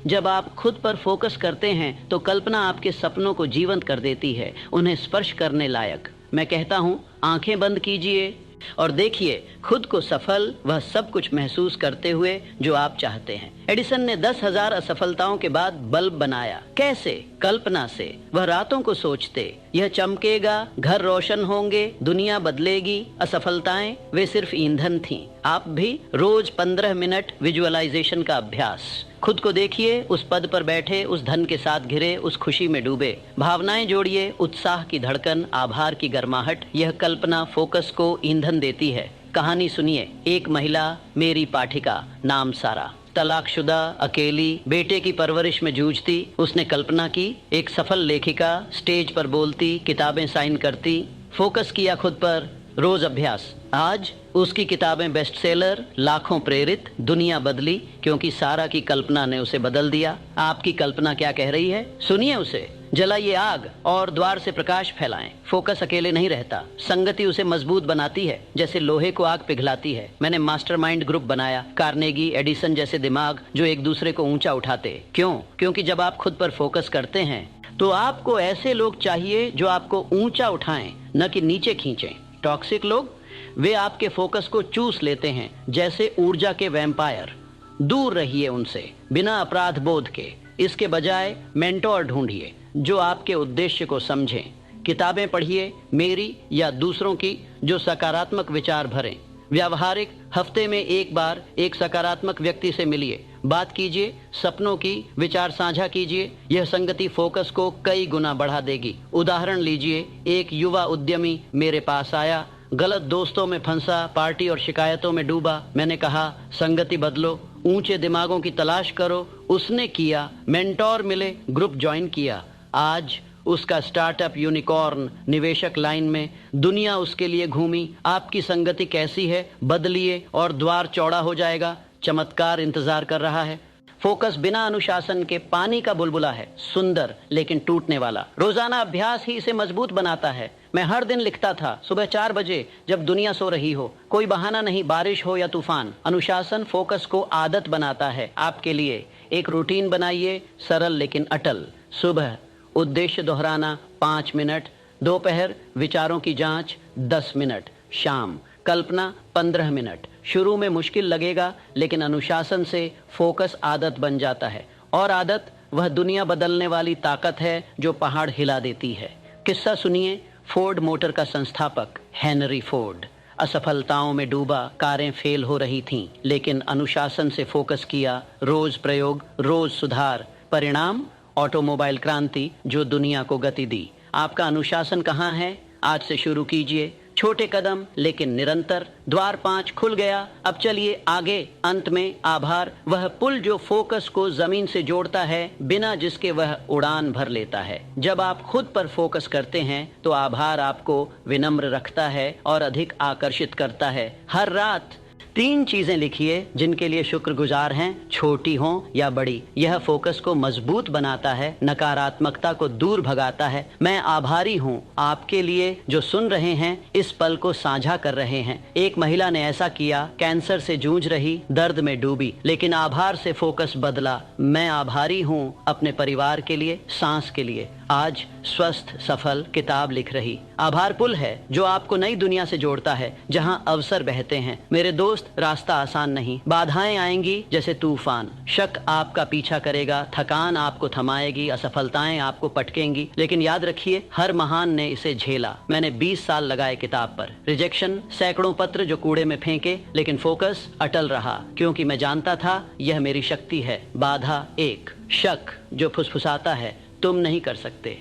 Speaker 1: जब आप खुद पर फोकस करते हैं तो कल्पना आपके सपनों को जीवंत कर देती है, उन्हें स्पर्श करने लायक। मैं कहता हूँ, आंखें बंद कीजिए और देखिए खुद को सफल, वह सब कुछ महसूस करते हुए जो आप चाहते हैं। एडिसन ने 10,000 असफलताओं के बाद बल्ब बनाया। कैसे? कल्पना से। वह रातों को सोचते, यह चमकेगा, घर रोशन होंगे, दुनिया बदलेगी। असफलताएं वे सिर्फ ईंधन थीं। आप भी रोज 15 मिनट विजुअलाइजेशन का अभ्यास। खुद को देखिए, उस पद पर बैठे, उस धन के साथ घिरे, उस खुशी में डूबे। भावनाएं जोड़िए, उत्साह की धड़कन, आभार की गर्माहट। यह कल्पना फोकस को ईंधन देती है। कहानी सुनिए। एक महिला, मेरी पाठिका, नाम सारा, तलाकशुदा, अकेली, बेटे की परवरिश में जूझती। उसने कल्पना की, एक सफल लेखिका, स्टेज पर बोलती, किताबें साइन करती। फोकस किया खुद पर, रोज अभ्यास। आज उसकी किताबें बेस्ट सेलर, लाखों प्रेरित, दुनिया बदली क्योंकि सारा की कल्पना ने उसे बदल दिया। आपकी कल्पना क्या कह रही है? सुनिए उसे। जलाइए आग और द्वार से प्रकाश फैलाएं। फोकस अकेले नहीं रहता, संगति उसे मजबूत बनाती है, जैसे लोहे को आग पिघलाती है। मैंने मास्टरमाइंड ग्रुप बनाया, कार्नेगी, एडिसन जैसे दिमाग जो एक दूसरे को ऊंचा उठाते। क्यों? क्योंकि जब आप खुद पर फोकस करते हैं तो आपको ऐसे लोग चाहिए जो आपको ऊंचा उठाएं, न कि नीचे खींचें। टॉक्सिक लोग, वे आपके फोकस को चूस लेते हैं, जैसे ऊर्जा के वैम्पायर। दूर रहिए उनसे बिना अपराध बोध के। इसके बजाय मेंटोर ढूंढिए जो आपके उद्देश्य को समझें। किताबें पढ़िए, मेरी या दूसरों की, जो सकारात्मक विचार भरें। व्यावहारिक, हफ्ते में एक बार एक सकारात्मक व्यक्ति से मिलिए, बात कीजिए, सपनों की विचार साझा कीजिए। यह संगति फोकस को कई गुना बढ़ा देगी। उदाहरण लीजिए, एक युवा उद्यमी मेरे पास आया, गलत दोस्तों में फंसा, पार्टी और शिकायतों में डूबा। मैंने कहा, संगति बदलो, ऊंचे दिमागों की तलाश करो। उसने किया, मेंटोर मिले, ग्रुप ज्वाइन किया। आज उसका स्टार्टअप यूनिकॉर्न निवेशक लाइन में, दुनिया उसके लिए घूमी। आपकी संगति कैसी है? बदलिए और द्वार चौड़ा हो जाएगा। चमत्कार इंतजार कर रहा है। फोकस बिना अनुशासन के पानी का बुलबुला है, सुंदर लेकिन टूटने वाला। रोजाना अभ्यास ही इसे मजबूत बनाता है। मैं हर दिन लिखता था, सुबह 4 बजे, जब दुनिया सो रही हो। कोई बहाना नहीं, बारिश हो या तूफान। अनुशासन फोकस को आदत बनाता है। आपके लिए एक रूटीन बनाइए, सरल लेकिन अटल। सुबह उद्देश्य दोहराना 5 मिनट, दोपहर विचारों की जांच 10 मिनट, शाम कल्पना 15 मिनट। शुरू में मुश्किल लगेगा, लेकिन अनुशासन से फोकस आदत बन जाता है। और आदत वह दुनिया बदलने वाली ताकत है जो पहाड़ हिला देती है। किस्सा सुनिए, फोर्ड मोटर का संस्थापक हेनरी फोर्ड असफलताओं में डूबा, कारें फेल हो रही थीं, लेकिन अनुशासन से फोकस किया। रोज प्रयोग, रोज सुधार, परिणाम ऑटोमोबाइल क्रांति जो दुनिया को गति दी। आपका अनुशासन कहाँ है? आज से शुरू कीजिए, छोटे कदम लेकिन निरंतर। द्वार 5 खुल गया, अब चलिए आगे। अंत में आभार, वह पुल जो फोकस को जमीन से जोड़ता है, बिना जिसके वह उड़ान भर लेता है। जब आप खुद पर फोकस करते हैं तो आभार आपको विनम्र रखता है और अधिक आकर्षित करता है। हर रात 3 चीजें लिखिए जिनके लिए शुक्रगुजार हैं, छोटी हों या बड़ी। यह फोकस को मजबूत बनाता है, नकारात्मकता को दूर भगाता है। मैं आभारी हूँ आपके लिए जो सुन रहे हैं, इस पल को साझा कर रहे हैं। एक महिला ने ऐसा किया, कैंसर से जूझ रही, दर्द में डूबी, लेकिन आभार से फोकस बदला। मैं आभारी हूँ अपने परिवार के लिए, सांस के लिए। आज स्वस्थ सफल किताब लिख रही। आभार पुल है जो आपको नई दुनिया से जोड़ता है, जहां अवसर बहते हैं। मेरे दोस्त, रास्ता आसान नहीं, बाधाएं आएंगी जैसे तूफान। शक आपका पीछा करेगा, थकान आपको थमाएगी, असफलताएं आपको पटकेंगी, लेकिन याद रखिए, हर महान ने इसे झेला। मैंने 20 साल लगाए किताब पर। रिजेक्शन, सैकड़ों पत्र जो कूड़े में फेंके, लेकिन फोकस अटल रहा, क्योंकि मैं जानता था यह मेरी शक्ति है। बाधा 1, शक जो फुसफुसाता है, तुम नहीं कर सकते।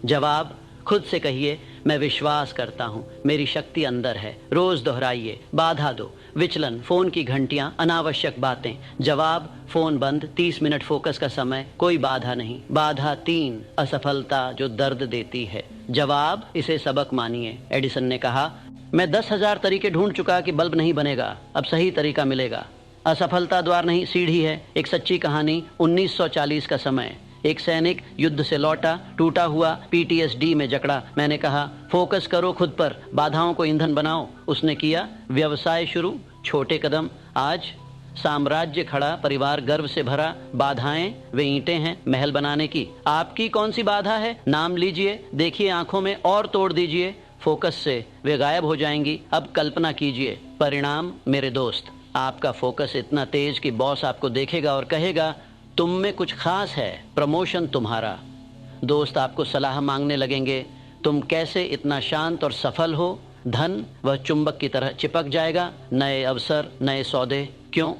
Speaker 1: जवाब, खुद से कहिए, मैं विश्वास करता हूँ, मेरी शक्ति अंदर है। रोज दोहराइए। बाधा 2, विचलन, फोन की घंटियां, अनावश्यक बातें। जवाब, फोन बंद, 30 मिनट फोकस का समय, कोई बाधा नहीं। बाधा 3, असफलता जो दर्द देती है। जवाब, इसे सबक मानिए। एडिसन ने कहा, मैं 10,000 तरीके ढूंढ चुका कि बल्ब नहीं बनेगा, अब सही तरीका मिलेगा। असफलता द्वार नहीं, सीढ़ी है। एक सच्ची कहानी, 1940 का समय। एक सैनिक युद्ध से लौटा, टूटा हुआ, PTSD में जकड़ा। मैंने कहा, फोकस करो खुद पर, बाधाओं को ईंधन बनाओ। उसने किया। व्यवसाय शुरू, छोटे कदम। आज साम्राज्य खड़ा, परिवार गर्व से भरा। बाधाएं वे ईंटें हैं महल बनाने की। आपकी कौन सी बाधा है? नाम लीजिए, देखिए आंखों में और तोड़ दीजिए। फोकस से वे गायब हो जाएंगी। अब कल्पना कीजिए परिणाम। मेरे दोस्त, आपका फोकस इतना तेज कि बॉस आपको देखेगा और कहेगा, तुम में कुछ खास है, प्रमोशन तुम्हारा। दोस्त आपको सलाह मांगने लगेंगे, तुम कैसे इतना शांत और सफल हो। धन वह चुंबक की तरह चिपक जाएगा। नए अवसर, नए सौदे। क्यों?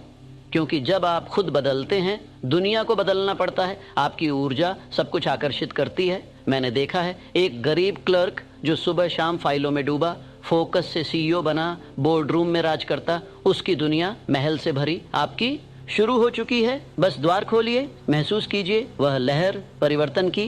Speaker 1: क्योंकि जब आप खुद बदलते हैं, दुनिया को बदलना पड़ता है। आपकी ऊर्जा सब कुछ आकर्षित करती है। मैंने देखा है, एक गरीब क्लर्क जो सुबह शाम फाइलों में डूबा, फोकस से CEO बना, बोर्ड रूम में राज करता। उसकी दुनिया महल से भरी। आपकी शुरू हो चुकी है, बस द्वार खोलिए, महसूस कीजिए वह लहर परिवर्तन की।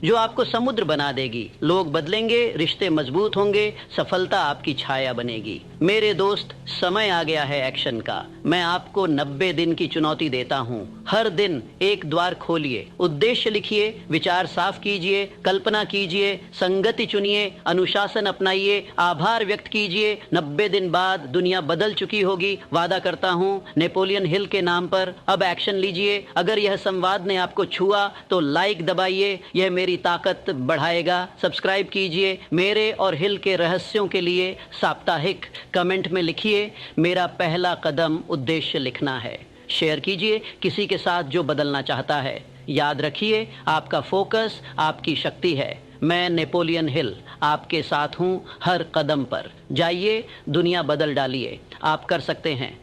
Speaker 1: जो आपको समुद्र बना देगी। लोग बदलेंगे, रिश्ते मजबूत होंगे, सफलता आपकी छाया बनेगी। मेरे दोस्त, समय आ गया है एक्शन का। मैं आपको 90 दिन की चुनौती देता हूँ। हर दिन एक द्वार खोलिए, उद्देश्य लिखिए, विचार साफ कीजिए, कल्पना कीजिए, संगति चुनिए, अनुशासन अपनाइए, आभार व्यक्त कीजिए। 90 दिन बाद दुनिया बदल चुकी होगी, वादा करता हूँ। नेपोलियन हिल के नाम पर अब एक्शन लीजिए। अगर यह संवाद ने आपको छुआ तो लाइक दबाइए, यह मेरी ताकत बढ़ाएगा। सब्सक्राइब कीजिए। मेरे और हिल के रहस्यों के लिए साप्ताहिक कमेंट में लिखिए, मेरा पहला कदम उद्देश्य लिखना है। शेयर कीजिए किसी के साथ जो बदलना चाहता है। याद रखिए, आपका फोकस आपकी शक्ति है। मैं नेपोलियन हिल आपके साथ हूँ हर कदम पर। जाइए, दुनिया बदल डालिए। आप कर सकते हैं।